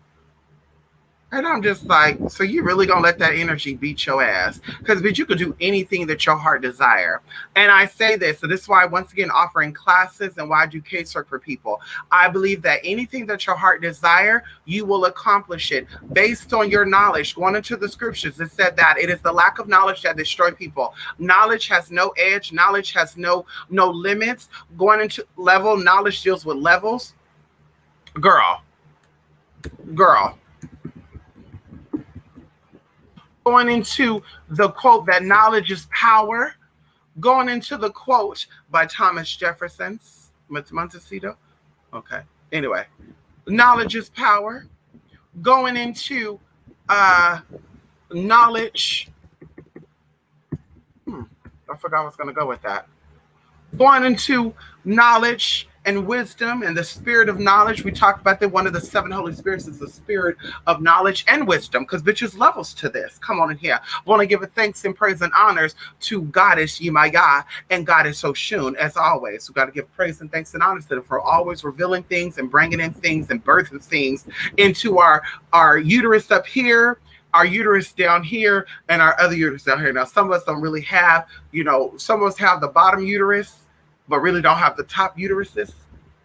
And I'm just like, so you really gonna let that energy beat your ass? Because bitch, you could do anything that your heart desire. And I say this, so this is why once again offering classes and why I do casework for people. I believe that anything that your heart desire, you will accomplish it based on your knowledge. Going into the scriptures, it said that it is the lack of knowledge that destroy people. Knowledge has no edge. Knowledge has no limits. Going into level, knowledge deals with levels. Girl. Going into the quote that knowledge is power, going into the quote by Thomas Jefferson, Montecito. Okay. Anyway, knowledge is power. Going into knowledge. I forgot I was going to go with that. Going into knowledge and wisdom and the spirit of knowledge. We talked about that one of the seven Holy Spirits is the spirit of knowledge and wisdom, because bitches levels to this. Come on in here. Want to give a thanks and praise and honors to Goddess Yemaya and Goddess Oshun, as always. We got to give praise and thanks and honors to them for always revealing things and bringing in things and birthing things into our uterus up here, our uterus down here, and our other uterus down here. Now, some of us don't really have, some of us have the bottom uterus, but really don't have the top uteruses,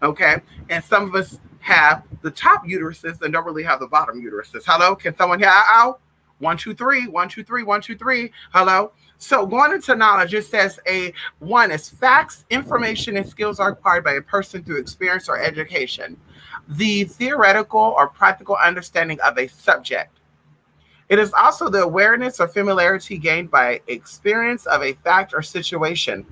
okay? And some of us have the top uteruses and don't really have the bottom uteruses. Hello? Can someone hear? Ow? 1, 2, 3, 1, 2, 3, 1, 2, 3. Hello? So going into knowledge, it says one is facts, information, and skills are acquired by a person through experience or education. The theoretical or practical understanding of a subject. It is also the awareness or familiarity gained by experience of a fact or situation.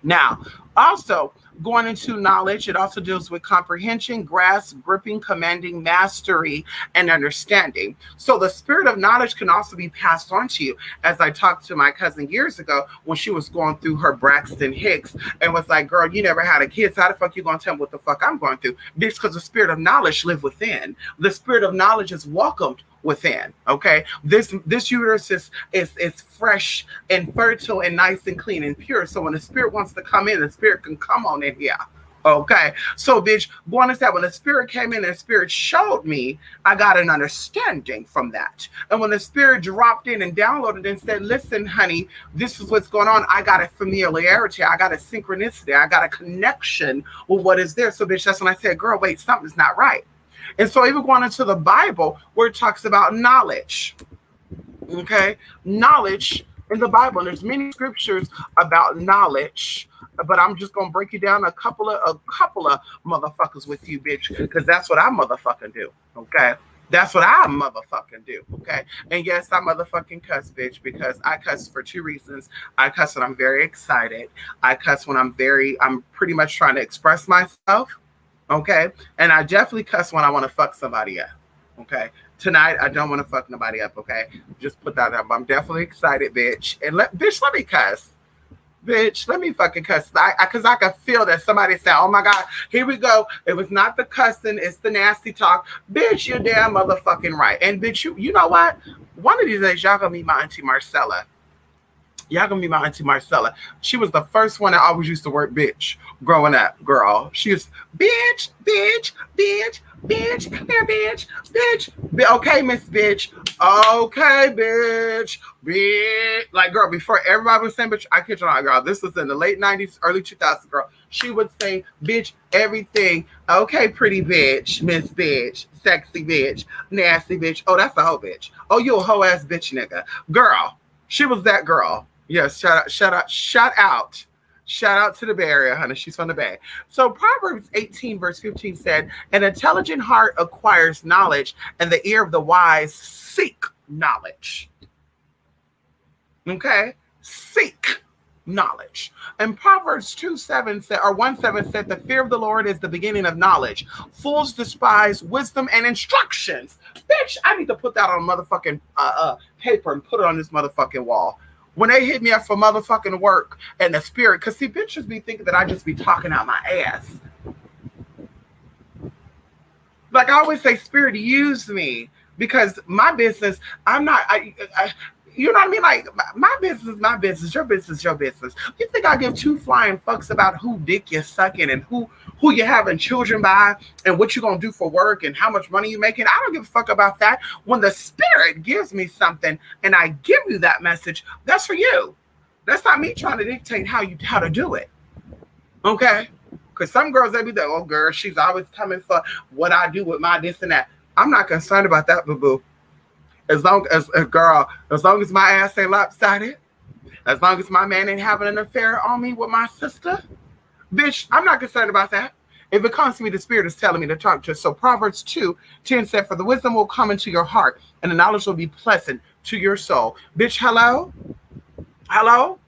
Now, also going into knowledge, it also deals with comprehension, grasp, gripping, commanding, mastery, and understanding. So the spirit of knowledge can also be passed on to you. As I talked to my cousin years ago when she was going through her Braxton Hicks and was like, girl, you never had a kid, so how the fuck you gonna tell me what the fuck I'm going through? Bitch, because the spirit of knowledge lives within. The spirit of knowledge is welcomed within. Okay, this uterus is fresh and fertile and nice and clean and pure. So when the spirit wants to come in, the spirit can come on in here. Okay, so bitch, going is that when the spirit came in and the spirit showed me, I got an understanding from that. And when the spirit dropped in and downloaded and said, listen, honey, this is what's going on, I got a familiarity, I got a synchronicity, I got a connection with what is there. So bitch, that's when I said, girl, wait, something's not right. And so even going into the Bible where it talks about knowledge, okay, knowledge in the Bible, and there's many scriptures about knowledge, but I'm just gonna break you down a couple of motherfuckers with you, bitch, because that's what I motherfucking do, okay? That's what I motherfucking do, okay? And yes, I motherfucking cuss, bitch, because I cuss for two reasons. I cuss when I'm very excited. I cuss when I'm pretty much trying to express myself. Okay, and I definitely cuss when I want to fuck somebody up. Okay, tonight I don't want to fuck nobody up. Okay, just put that up. I'm definitely excited, bitch. And let me cuss, bitch. Let me fucking cuss. Because I can feel that somebody said, "Oh my God, here we go." It was not the cussing, it's the nasty talk, bitch. You're damn motherfucking right. And bitch, you know what? One of these days, y'all gonna meet my auntie Marcella. Y'all gonna be my auntie Marcella. She was the first one that always used to work bitch growing up, girl. She was bitch, bitch, bitch, bitch, come here, bitch, bitch. Okay, Miss Bitch. Okay, bitch. Bitch. Like, girl, before everybody was saying bitch, I kid you not, girl. This was in the late 90s, early 2000s, girl. She would say bitch everything. Okay, pretty bitch, Miss Bitch, sexy bitch, nasty bitch. Oh, that's a hoe bitch. Oh, you a hoe ass bitch nigga. Girl, she was that girl. Yes, shout out to the Bay Area, honey. She's from the Bay. So Proverbs 18, verse 15 said, an intelligent heart acquires knowledge, and the ear of the wise seek knowledge. Okay? Seek knowledge. And Proverbs 2:7 said, or 1:7 said, the fear of the Lord is the beginning of knowledge. Fools despise wisdom and instructions. Bitch, I need to put that on motherfucking paper and put it on this motherfucking wall. When they hit me up for motherfucking work and the spirit, because see, bitches be thinking that I just be talking out my ass. Like I always say, spirit, use me, because my business, I'm not, you know what I mean? Like, my business is my business, your business is your business. You think I give two flying fucks about who dick you're sucking and who you're having children by and what you're going to do for work and how much money you're making? I don't give a fuck about that. When the spirit gives me something and I give you that message, that's for you. That's not me trying to dictate how to do it. Okay? Because some girls, they be like, oh, girl, she's always coming for what I do with my this and that. I'm not concerned about that, boo-boo. As long as my ass ain't lopsided, as long as my man ain't having an affair on me with my sister, bitch, I'm not concerned about that. If it comes to me, the spirit is telling me to talk to. So Proverbs 2:10 said, for the wisdom will come into your heart, and the knowledge will be pleasant to your soul. Bitch, hello? Hello?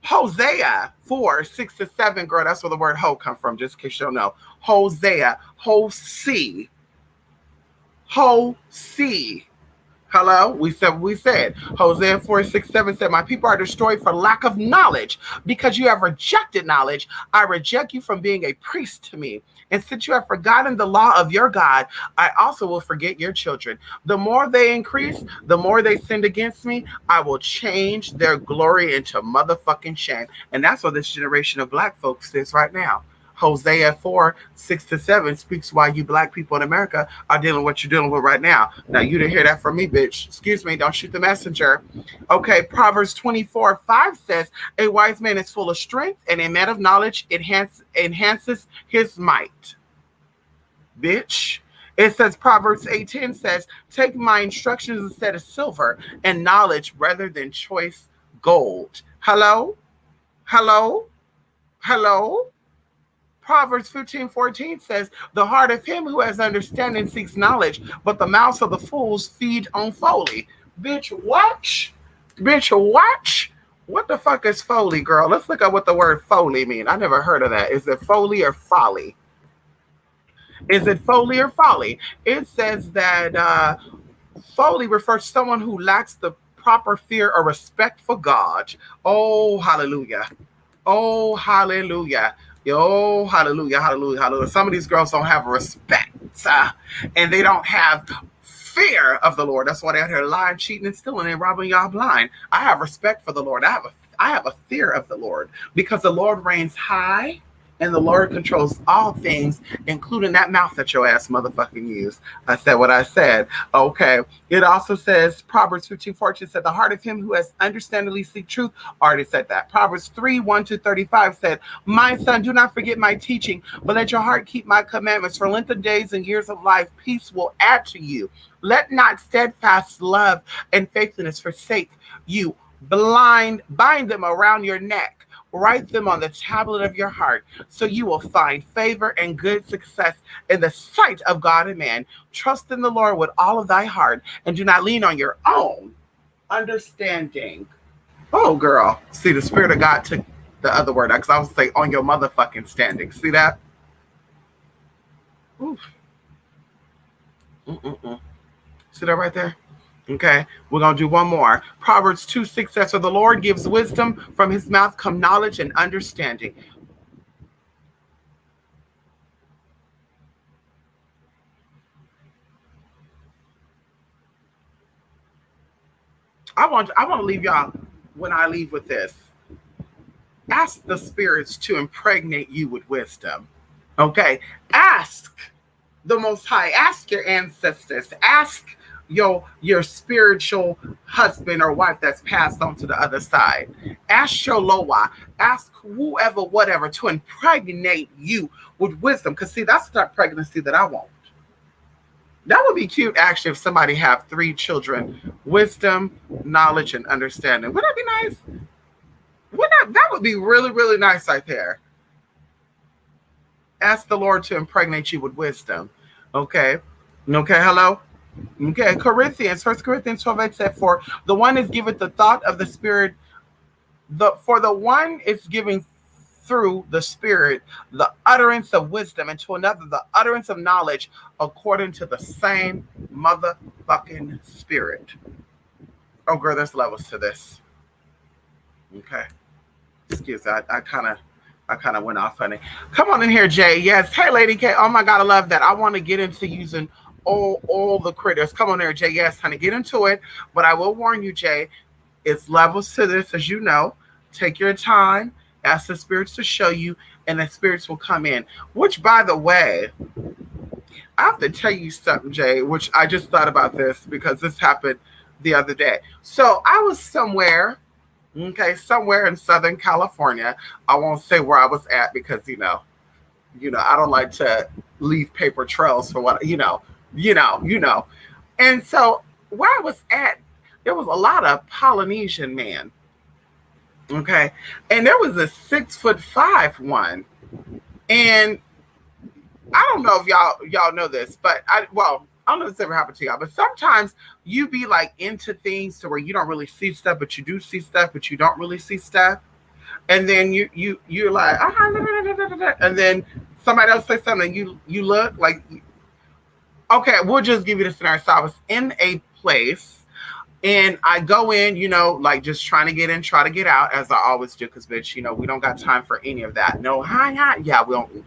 Hosea 4:6-7, girl, that's where the word hoe come from, just in case you don't know. Hosea, Hosea. Hello? We said what we said. Hosea 4:6-7 said, my people are destroyed for lack of knowledge. Because you have rejected knowledge, I reject you from being a priest to me. And since you have forgotten the law of your God, I also will forget your children. The more they increase, the more they sinned against me, I will change their glory into motherfucking shame. And that's what this generation of black folks is right now. Hosea 4:6-7 speaks why you black people in America are dealing with what you're dealing with right now. Now, you didn't hear that from me, bitch. Excuse me, don't shoot the messenger. Okay, Proverbs 24:5 says, a wise man is full of strength, and a man of knowledge enhances his might. Bitch. It says Proverbs 8:10 says, take my instructions instead of silver, and knowledge rather than choice gold. Hello? Hello? Hello? Proverbs 15:14 says, the heart of him who has understanding seeks knowledge, but the mouths of the fools feed on folly. Bitch, watch. Bitch, watch. What the fuck is folly, girl? Let's look at what the word folly means. I never heard of that. Is it folly or folly? Is it folly or folly? It says that folly refers to someone who lacks the proper fear or respect for God. Oh, hallelujah. Oh, hallelujah. Oh, hallelujah, hallelujah, hallelujah. Some of these girls don't have respect and they don't have fear of the Lord. That's why they're out here lying, cheating, and stealing and robbing y'all blind. I have respect for the Lord. I have a fear of the Lord because the Lord reigns high and the Lord controls all things, including that mouth that your ass motherfucking use. I said what I said. Okay. It also says, Proverbs 15:14 said, the heart of him who has understandingly seek truth. Already said that. Proverbs 3:1-35 said, my son, do not forget my teaching, but let your heart keep my commandments. For length of days and years of life, peace will add to you. Let not steadfast love and faithfulness forsake you. Bind them around your neck. Write them on the tablet of your heart, so you will find favor and good success in the sight of God and man. Trust in the Lord with all of thy heart, and do not lean on your own understanding. Oh, girl. See, the Spirit of God took the other word, because I was say on your motherfucking standing. See that? Oof. See that right there? Okay, we're going to do one more. Proverbs 2:6 says, for the Lord gives wisdom, from his mouth come knowledge and understanding. I want to leave y'all when I leave with this. Ask the spirits to impregnate you with wisdom. Okay, ask the Most High. Ask your ancestors. Ask your spiritual husband or wife that's passed on to the other side. Ask your Loa. Ask whoever, whatever, to impregnate you with wisdom. Because see, that's the pregnancy that I want. That would be cute, actually, if somebody have 3 children. Wisdom, knowledge, and understanding. Wouldn't that be nice? That would be really, really nice right there. Ask the Lord to impregnate you with wisdom. Okay? Okay, hello? Okay, 1 Corinthians 12:8 said, for the one is given the thought of the Spirit, for the one is giving through the Spirit the utterance of wisdom, and to another the utterance of knowledge, according to the same motherfucking Spirit. Oh, girl, there's levels to this. Okay. Excuse me, I kind of went off, honey. Come on in here, Jay. Yes. Hey, Lady K. Oh my God, I love that. I want to get into using all the critters. Come on there, Jay. Yes, honey, get into it. But I will warn you, Jay, it's levels to this, as you know. Take your time. Ask the spirits to show you, and the spirits will come in. Which, by the way, I have to tell you something, Jay, which I just thought about this because this happened the other day. So I was somewhere in Southern California. I won't say where I was at because, you know, I don't like to leave paper trails for what, you know. And so where I was at, there was a lot of Polynesian men. Okay. And there was a 6'5" one. And I don't know if y'all know this, but I don't know if this ever happened to y'all, but sometimes you be like into things to where you don't really see stuff, but you do see stuff, but you don't really see stuff. And then you're like, and then somebody else says something, and you look like, okay, we'll just give you the scenario. So I was in a place And I go in, like just trying to get in, try to get out, as I always do, because bitch, we don't got time for any of that. No, hi, yeah, we don't,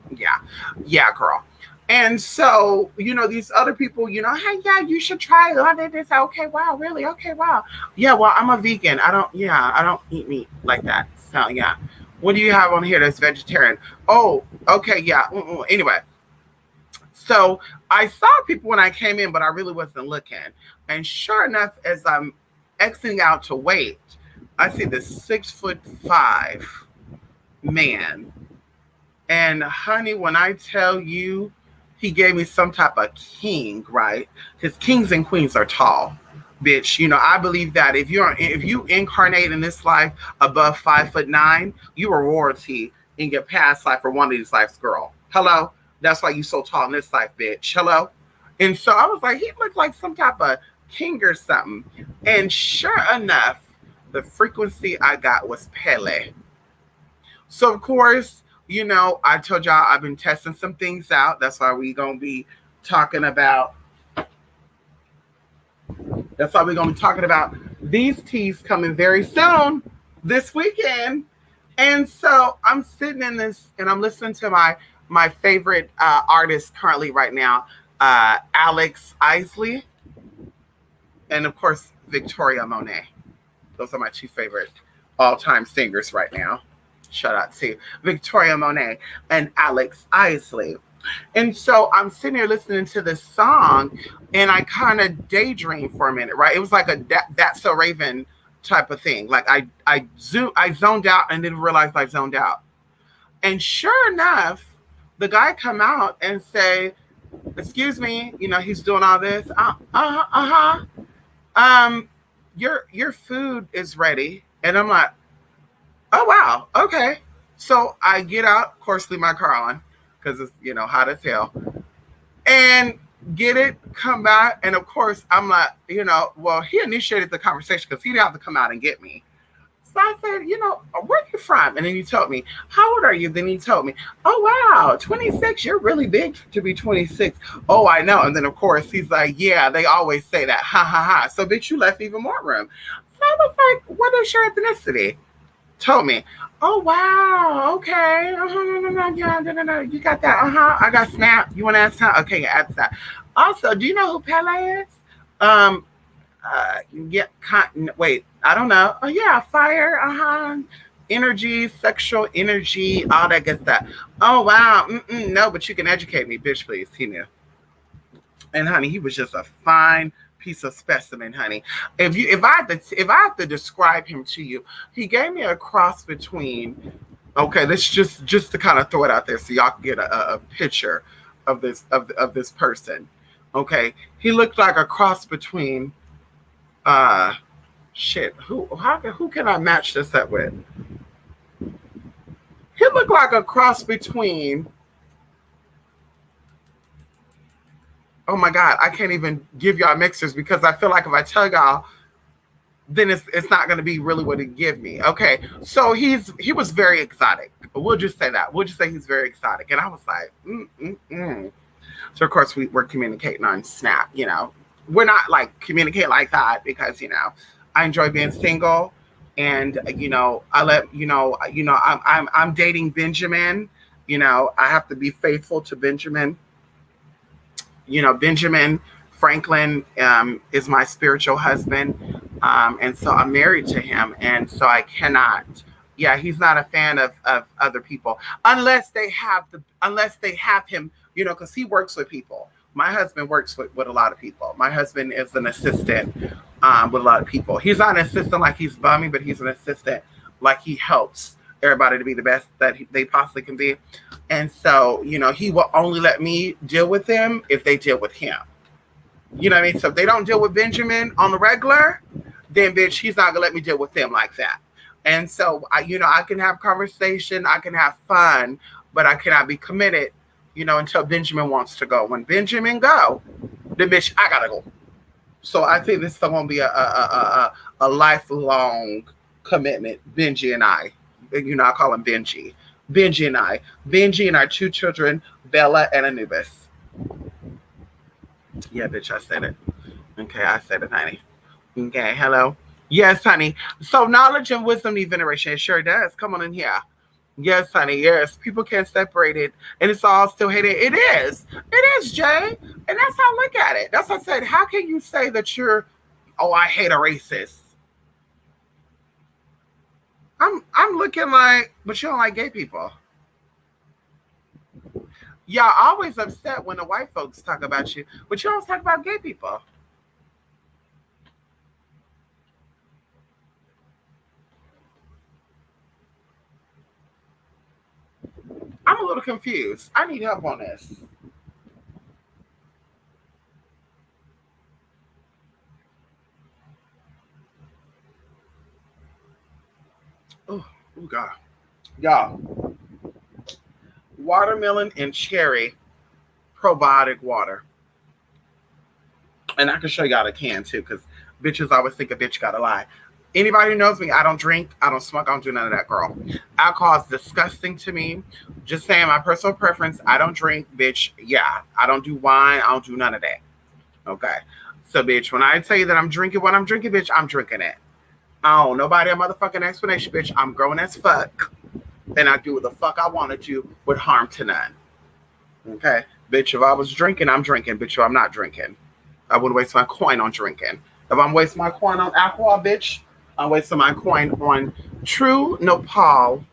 yeah, girl. And so, these other people, hey, yeah, you should try it. They say, okay, wow, really? Okay, wow. Yeah, well, I'm a vegan. I don't eat meat like that. So, yeah. What do you have on here that's vegetarian? Oh, okay, yeah. Anyway, so I saw people when I came in, but I really wasn't looking. And sure enough, as I'm exiting out to wait, I see this 6'5" man. And honey, when I tell you, he gave me some type of king, right? Because kings and queens are tall, bitch. I believe that if you incarnate in this life above 5'9", you are royalty in your past life or one of these lives, girl. Hello, that's why you so tall in this life, bitch. Hello. And so I was like, he looked like some type of king or something. And sure enough, the frequency I got was Pele. So of course, I told y'all I've been testing some things out. That's why we're gonna be talking about. These teas coming very soon this weekend. And so I'm sitting in this and I'm listening to my favorite artist currently right now, Alex Isley, and of course Victoria Monet. Those are my two favorite all-time singers right now. Shout out to Victoria Monet and Alex Isley. And so I'm sitting here listening to this song and I kind of daydream for a minute, right? It was like a That's So Raven type of thing. Like I zoned out and didn't realize I zoned out. And sure enough, the guy come out and say, excuse me, he's doing all this. Your food is ready. And I'm like, oh, wow. Okay. So I get out, of course, leave my car on because it's, hot as hell. And get it, come back. And of course, I'm like, well, he initiated the conversation because he didn't have to come out and get me. So I said, where are you from? And then he told me, how old are you? Then he told me, oh, wow, 26. You're really big to be 26. Oh, I know. And then, of course, he's like, yeah, they always say that. Ha, ha, ha. So, bitch, you left even more room. So I was like, what is your ethnicity? Told me, oh, wow, okay. Yeah, you got that. I got Snap. You want to ask her? Okay, ask that. Also, do you know who Pele is? Wait, I don't know. Oh, yeah, fire, energy, sexual energy, all that good stuff. Oh, wow. No, but you can educate me, bitch, please. He knew. And honey, he was just a fine piece of specimen, honey. If I have to describe him to you, he gave me a cross between. Okay, let's just to kind of throw it out there so y'all can get a picture of this person. Okay, he looked like a cross between. Who can I match this up with? He looked like a cross between. Oh my God, I can't even give y'all mixers because I feel like if I tell y'all, then it's not going to be really what it give me. Okay, so he was very exotic. We'll just say that. We'll just say he's very exotic. And I was like, So of course we're communicating on Snap. We're not like communicate like that because I enjoy being single, and I let I'm dating Benjamin. I have to be faithful to Benjamin. Benjamin Franklin is my spiritual husband. And so I'm married to him. And so I cannot, he's not a fan of other people unless they have him, because he works with people. My husband works with a lot of people. My husband is an assistant with a lot of people. He's not an assistant like he's bumming, but he's an assistant like he helps everybody to be the best that they possibly can be. And so, he will only let me deal with them if they deal with him. You know what I mean? So if they don't deal with Benjamin on the regular, then bitch, he's not gonna let me deal with them like that. And so I can have conversation, I can have fun, but I cannot be committed, until Benjamin wants to go. When Benjamin go, then bitch, I gotta go. So I think this is gonna be a lifelong commitment. Benji and I. I call him Benji. Benji and I. Benji and our two children, Bella and Anubis. Yeah, bitch, I said it. Okay, I said it, honey. Okay, hello. Yes, honey. So knowledge and wisdom need veneration. It sure does. Come on in here. Yes, honey. Yes, people can't separate it, and it's all still hated. It is. It is, Jay, and that's how I look at it. That's what I said. How can you say that you're? Oh, I hate a racist. I'm looking like, but you don't like gay people. Y'all always upset when the white folks talk about you, but you always talk about gay people. I'm a little confused. I need help on this. Oh, oh God. Y'all, watermelon and cherry probiotic water. And I can show y'all the can too, because bitches always think a bitch gotta lie. Anybody who knows me, I don't drink, I don't smoke, I don't do none of that, girl. Alcohol is disgusting to me. Just saying my personal preference, I don't drink, bitch. Yeah, I don't do wine, I don't do none of that. Okay. So, bitch, when I tell you that I'm drinking what I'm drinking, bitch, I'm drinking it. Oh, nobody a motherfucking explanation, bitch. I'm grown as fuck. And I do what the fuck I want to do with harm to none. Okay? Bitch, if I was drinking, I'm drinking. Bitch, if I'm not drinking, I wouldn't waste my coin on drinking. If I'm wasting my coin on alcohol, bitch, I'm wasting my coin on true Nepal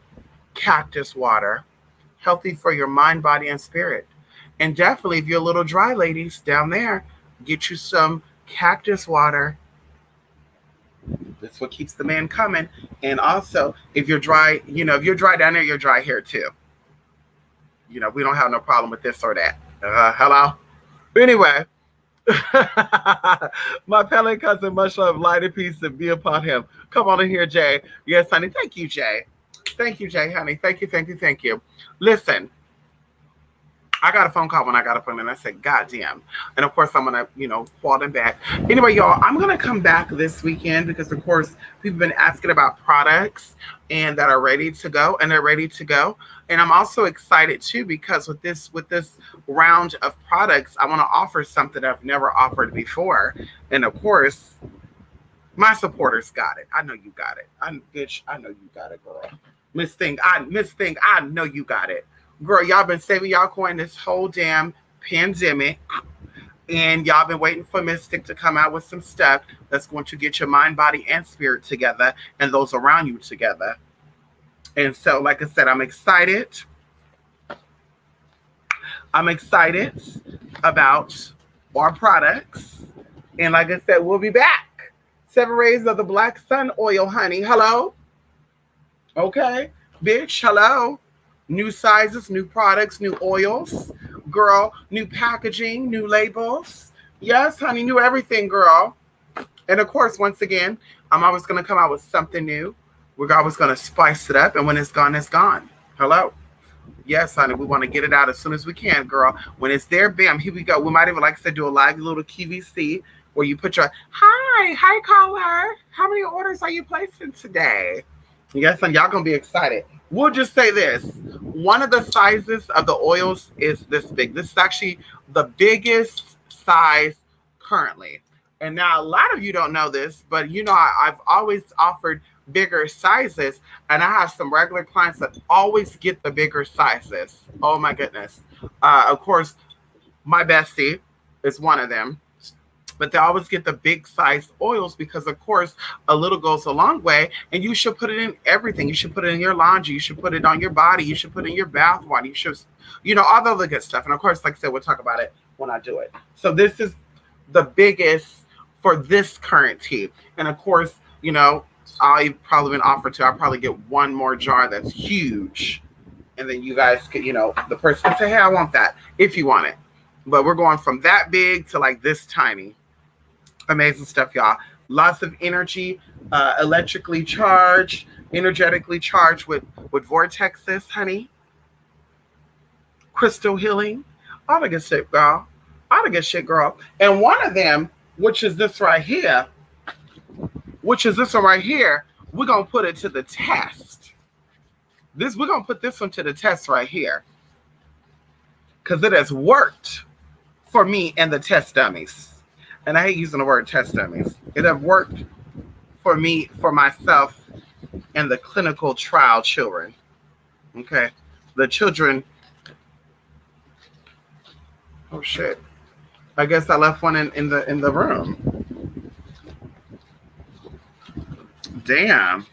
cactus water. Healthy for your mind, body, and spirit. And definitely, if you're a little dry, ladies, down there, get you some cactus water. That's what keeps the man coming. And also, if you're dry, if you're dry down there, you're dry here too. We don't have no problem with this or that. Hello? Anyway, my pale cousin, much love, light and peace, and be upon him. Come on in here, Jay. Yes, honey. Thank you, Jay. Thank you, Jay, honey. Thank you, thank you, thank you. Listen, I got a phone call when I got up and I said, God damn. And of course, I'm going to, call them back. Anyway, y'all, I'm going to come back this weekend because, of course, people have been asking about products and that are ready to go, and they're ready to go. And I'm also excited, too, because with this round of products, I want to offer something I've never offered before. And, of course, my supporters got it. I know you got it. Bitch, I know you got it, girl. Miss Thing, I know you got it. Girl, y'all been saving y'all coin this whole damn pandemic. And y'all been waiting for Mystic to come out with some stuff that's going to get your mind, body, and spirit together and those around you together. And so, like I said, I'm excited. I'm excited about our products. And like I said, we'll be back. 7 rays of the black sun oil, honey. Hello? Okay. Bitch, hello. New sizes, new products, new oils. Girl, new packaging, new labels. Yes, honey, new everything, girl. And of course, once again, I'm always going to come out with something new. We're always going to spice it up. And when it's gone, it's gone. Hello? Yes, honey, we want to get it out as soon as we can, girl. When it's there, bam, here we go. We might even, like I said, do a live little QVC where you put your, hi, caller. How many orders are you placing today? Yes, and y'all going to be excited. We'll just say this. One of the sizes of the oils is this big. This is actually the biggest size currently. And now a lot of you don't know this, but I've always offered bigger sizes, and I have some regular clients that always get the bigger sizes. Oh my goodness. Of course, my bestie is one of them. But they always get the big size oils because, of course, a little goes a long way. And you should put it in everything. You should put it in your laundry. You should put it on your body. You should put it in your bath water. You should, all the other good stuff. And, of course, like I said, we'll talk about it when I do it. So this is the biggest for this current tea. And, of course, I've probably been offered to. I'll probably get one more jar that's huge. And then you guys could, the person can say, hey, I want that if you want it. But we're going from that big to like this tiny. Amazing stuff, y'all. Lots of energy, electrically charged, energetically charged with vortexes, honey. Crystal healing. All the good shit, girl. All the good shit, girl. And one of them, which is this right here, we're going to put it to the test. We're going to put this one to the test right here. Because it has worked for me and the test dummies. And I hate using the word test dummies. It have worked for me, for myself, and the clinical trial children. Okay. The children. Oh shit. I guess I left one in the room. Damn.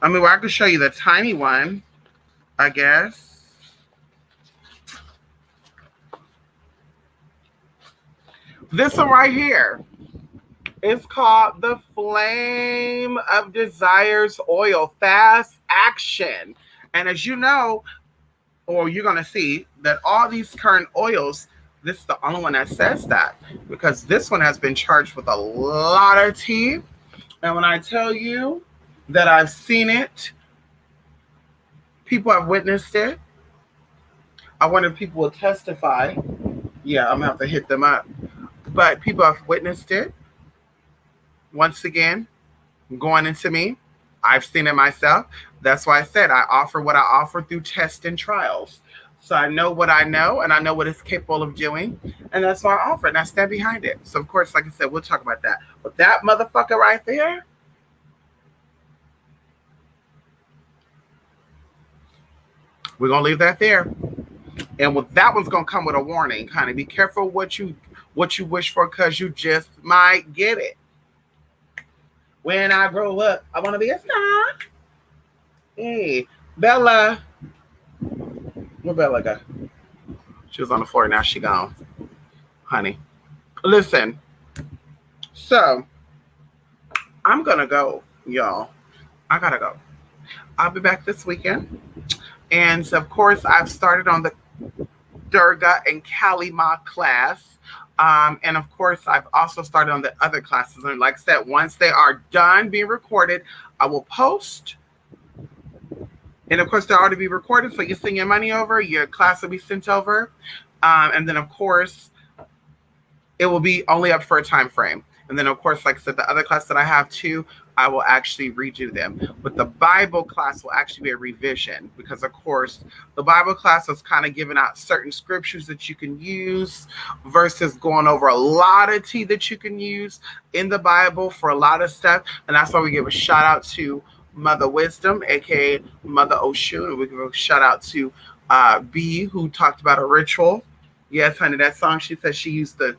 I mean, well, I could show you the tiny one, I guess. This one right here is called the Flame of Desires Oil Fast Action. And as you know, or you're going to see that all these current oils, this is the only one that says that, because this one has been charged with a lot of tea. And when I tell you that I've seen it, people have witnessed it. I wonder if people will testify. Yeah, I'm going to have to hit them up. But people have witnessed it. Once again, going into me, I've seen it myself. That's why I said I offer what I offer through tests and trials. So I know what I know, and I know what it's capable of doing. And that's why I offer it, and I stand behind it. So, of course, like I said, we'll talk about that. But that motherfucker right there, we're going to leave that there. And with that one's going to come with a warning, honey. Be careful what you wish for, because you just might get it. When I grow up, I want to be a star. Hey, Bella. Where Bella go? She was on the floor. Now she gone. Honey. Listen. So, I'm going to go, y'all. I got to go. I'll be back this weekend. And, so, of course, I've started on the Durga and Kali Ma class. And of course, I've also started on the other classes. And like I said, once they are done being recorded, I will post. And of course, they'll already be recorded. So you send your money over, your class will be sent over. And then, of course, it will be only up for a time frame. And then, of course, like I said, the other class that I have too, I will actually redo them. But the Bible class will actually be a revision, because, of course, the Bible class is kind of giving out certain scriptures that you can use versus going over a lot of tea that you can use in the Bible for a lot of stuff. And that's why we give a shout out to Mother Wisdom, aka Mother Oshun. We give a shout out to B, who talked about a ritual. Yes, honey, that song, she said she used the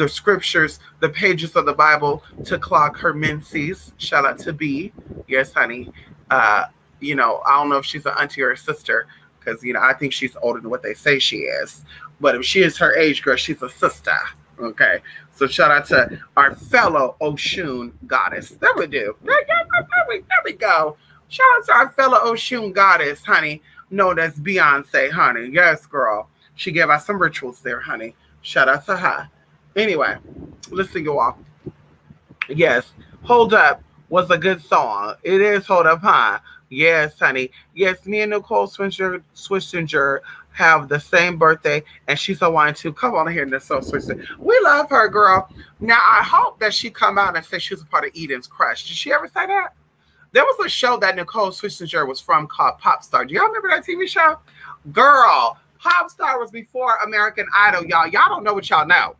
scriptures, the pages of the Bible to clog her menses. Shout out to B. Yes, honey. I don't know if she's an auntie or a sister, because, I think she's older than what they say she is. But if she is her age, girl, she's a sister. Okay. So shout out to our fellow Oshun goddess. There we do. There we go. Shout out to our fellow Oshun goddess, honey, known as Beyonce, honey. Yes, girl. She gave us some rituals there, honey. Shout out to her. Anyway, listen, you all. Yes, Hold Up was a good song. It is Hold Up, huh? Yes, honey. Yes, me and Nicole Swishinger have the same birthday, and she's a wine too. Come on here, Nicole Swishinger. We love her, girl. Now, I hope that she come out and say she was a part of Eden's Crush. Did she ever say that? There was a show that Nicole Swishinger was from called Pop Star. Do y'all remember that TV show? Girl, Pop Star was before American Idol, y'all. Y'all don't know what y'all know.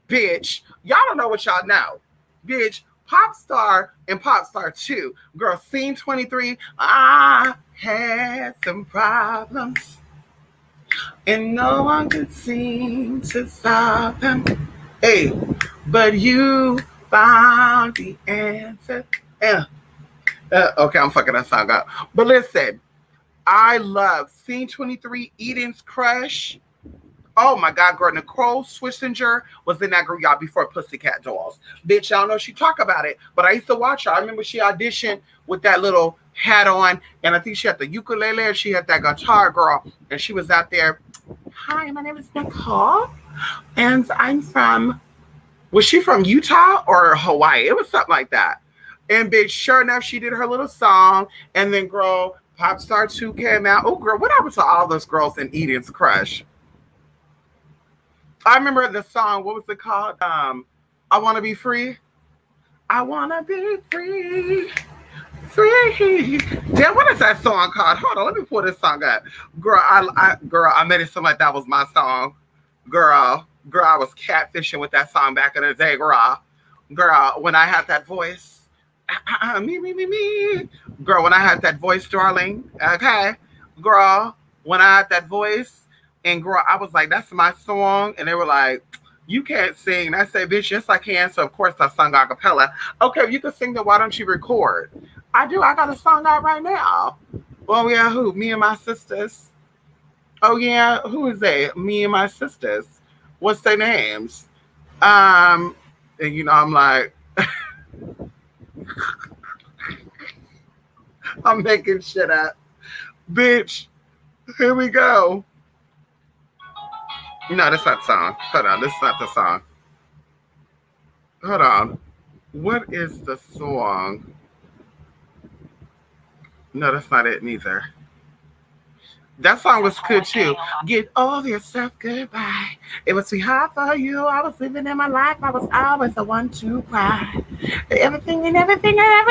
Bitch, y'all don't know what y'all know. Bitch, Pop Star and Pop Star 2. Girl, Scene 23. I had some problems, and no one could seem to solve them. Hey, but you found the answer. Okay, I'm fucking that song up. But listen, I love Scene 23, Eden's Crush. Oh my God, girl, Nicole Swishinger was in that group, y'all, before Pussycat Dolls. Bitch, y'all know she talk about it, but I used to watch her. I remember she auditioned with that little hat on, and I think she had the ukulele, and she had that guitar, girl, and she was out there. Hi, my name is Nicole, and I'm from, was she from Utah or Hawaii? It was something like that. And bitch, sure enough, she did her little song, and then, girl, Pop Star 2 came out. Oh, girl, what happened to all those girls in Eden's Crush? I remember the song, what was it called? I Want to Be Free. I want to be free. Free. Damn, what is that song called? Hold on, let me pull this song up. Girl, I made it sound like that was my song. Girl, Girl, I was catfishing with that song back in the day, girl. Girl, when I had that voice. Me. Girl, when I had that voice, darling. Okay. Girl, when I had that voice. And girl, I was like, that's my song. And they were like, you can't sing. And I said, bitch, yes, I can. So, of course, I sung a cappella. Okay, if you can sing, then why don't you record? I do. I got a song out right now. Well, yeah, who? Me and my sisters. Oh, yeah. Who is they? Me and my sisters. What's their names? And, you know, I'm like, I'm making shit up. Bitch, here we go. No, that's not the song. Hold on, this is not the song. Hold on. What is the song? No, that's not it neither. That song was good too. Get over yourself, goodbye. It was too hard for you. I was living in my life. I was always the one to cry. Everything is alright.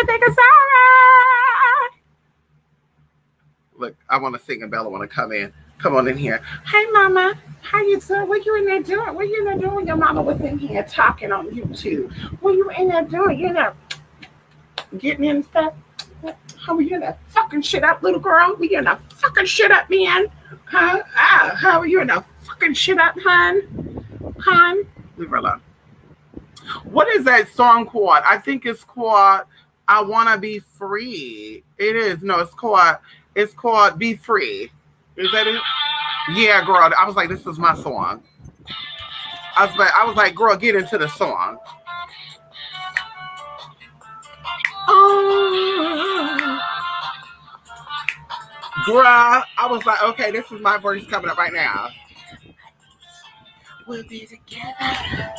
Look, I want to sing and Bella want to come in. Come on in here. Hey, Mama. How you doing? What you in there doing? What you in there doing? Your mama was in here talking on YouTube. What you in there doing? You know, getting in stuff. How are you in that fucking shit up, little girl? We in that fucking shit up, man. Huh? How are you in that fucking shit up, hon? Hon? Leave her alone. What is that song called? I think it's called I Wanna Be Free. It is. No, it's called Be Free. Is that it? Yeah, girl. I was like, this is my song. I was like, girl, get into the song. Oh. Girl, I was like, okay, this is my voice coming up right now. We'll be together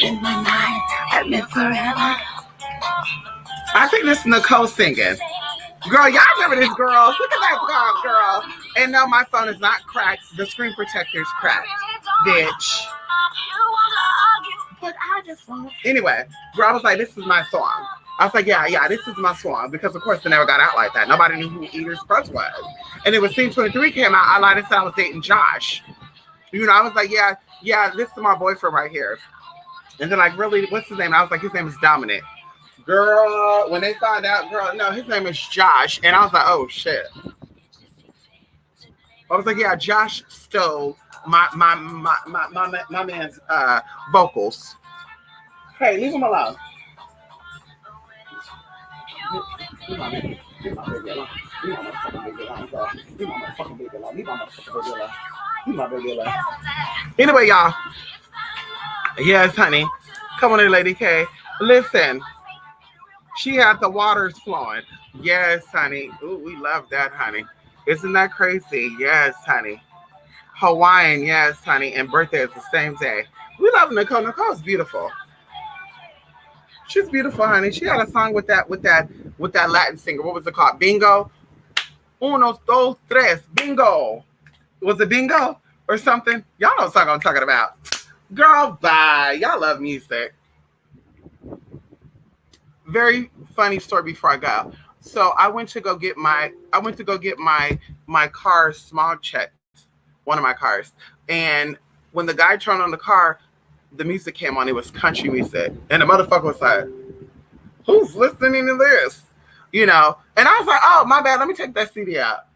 in my mind. I live forever. I think this is Nicole singing. Girl, y'all remember this, girl? Look at that girl. And no, my phone is not cracked. The screen protector's cracked, bitch. But I just won't. Anyway, girl, I was like, this is my song. I was like, yeah, this is my song. Because, of course, it never got out like that. Nobody knew who Eaters Crust was. And then when Scene 23 came out, I lied and said I was dating Josh. You know, I was like, yeah, this is my boyfriend right here. And then, like, really, what's his name? And I was like, his name is Dominic. Girl, when they found out, girl, no, his name is Josh. And I was like, oh, shit. I was like, yeah, Josh stole my man's vocals. Hey, leave him alone. Leave my baby alone. Leave my motherfucking baby alone, girl. Leave my motherfucking baby alone. Leave my motherfucking baby alone. Leave my baby alone. Anyway, y'all. Yes, honey. Come on in, Lady K. Listen. She had the waters flowing. Yes, honey. Ooh, we love that, honey. Isn't that crazy? Yes, honey. Hawaiian, yes, honey. And birthday is the same day. We love Nicole. Nicole's beautiful. She's beautiful, honey. She had a song with that Latin singer. What was it called? Bingo. Uno, dos, tres. Bingo. Was it bingo or something? Y'all know what song I'm talking about. Girl, bye. Y'all love music. Very funny story before I go. So I went to go get my car small checked, one of my cars. And when the guy turned on the car, the music came on. It was country music. And the motherfucker was like, who's listening to this? You know? And I was like, oh, my bad. Let me take that CD out.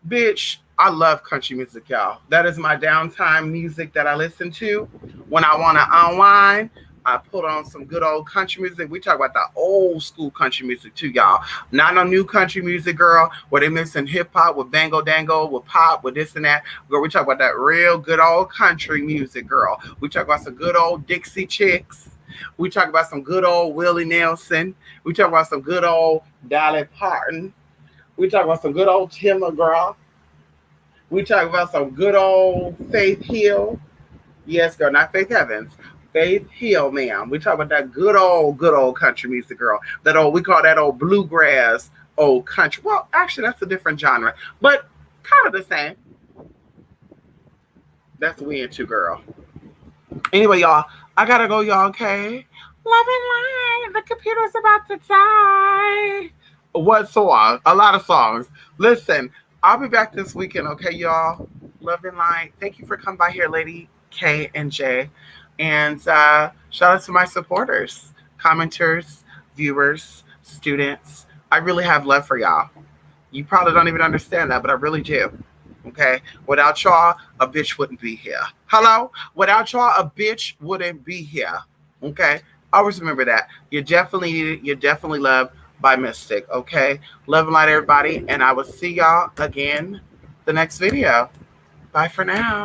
Bitch, I love country music, y'all. That is my downtime music that I listen to when I want to unwind. I put on some good old country music. We talk about the old school country music too, y'all. Not no new country music, girl, where they mixing hip hop with bango dango, with pop, with this and that. Girl, we talk about that real good old country music, girl. We talk about some good old Dixie Chicks. We talk about some good old Willie Nelson. We talk about some good old Dolly Parton. We talk about some good old Tim McGraw. We talk about some good old Faith Hill. Yes, girl, not Faith Evans. Faith Hill, ma'am. We talk about that good old country music, girl. That old, we call that old bluegrass, old country. Well, actually, that's a different genre, but kind of the same. That's we into, girl. Anyway, y'all, I gotta go, y'all, okay? Love and light. The computer's about to die. What song? A lot of songs. Listen, I'll be back this weekend, okay, y'all? Love and light. Thank you for coming by here, Lady K and J. And shout out to my supporters, commenters, viewers, students. I really have love for y'all. You probably don't even understand that, but I really do. Okay? Without y'all, a bitch wouldn't be here. Hello? Without y'all, a bitch wouldn't be here. Okay? Always remember that. You're definitely needed. You're definitely loved by Mystic. Okay? Love and light, everybody. And I will see y'all again the next video. Bye for now.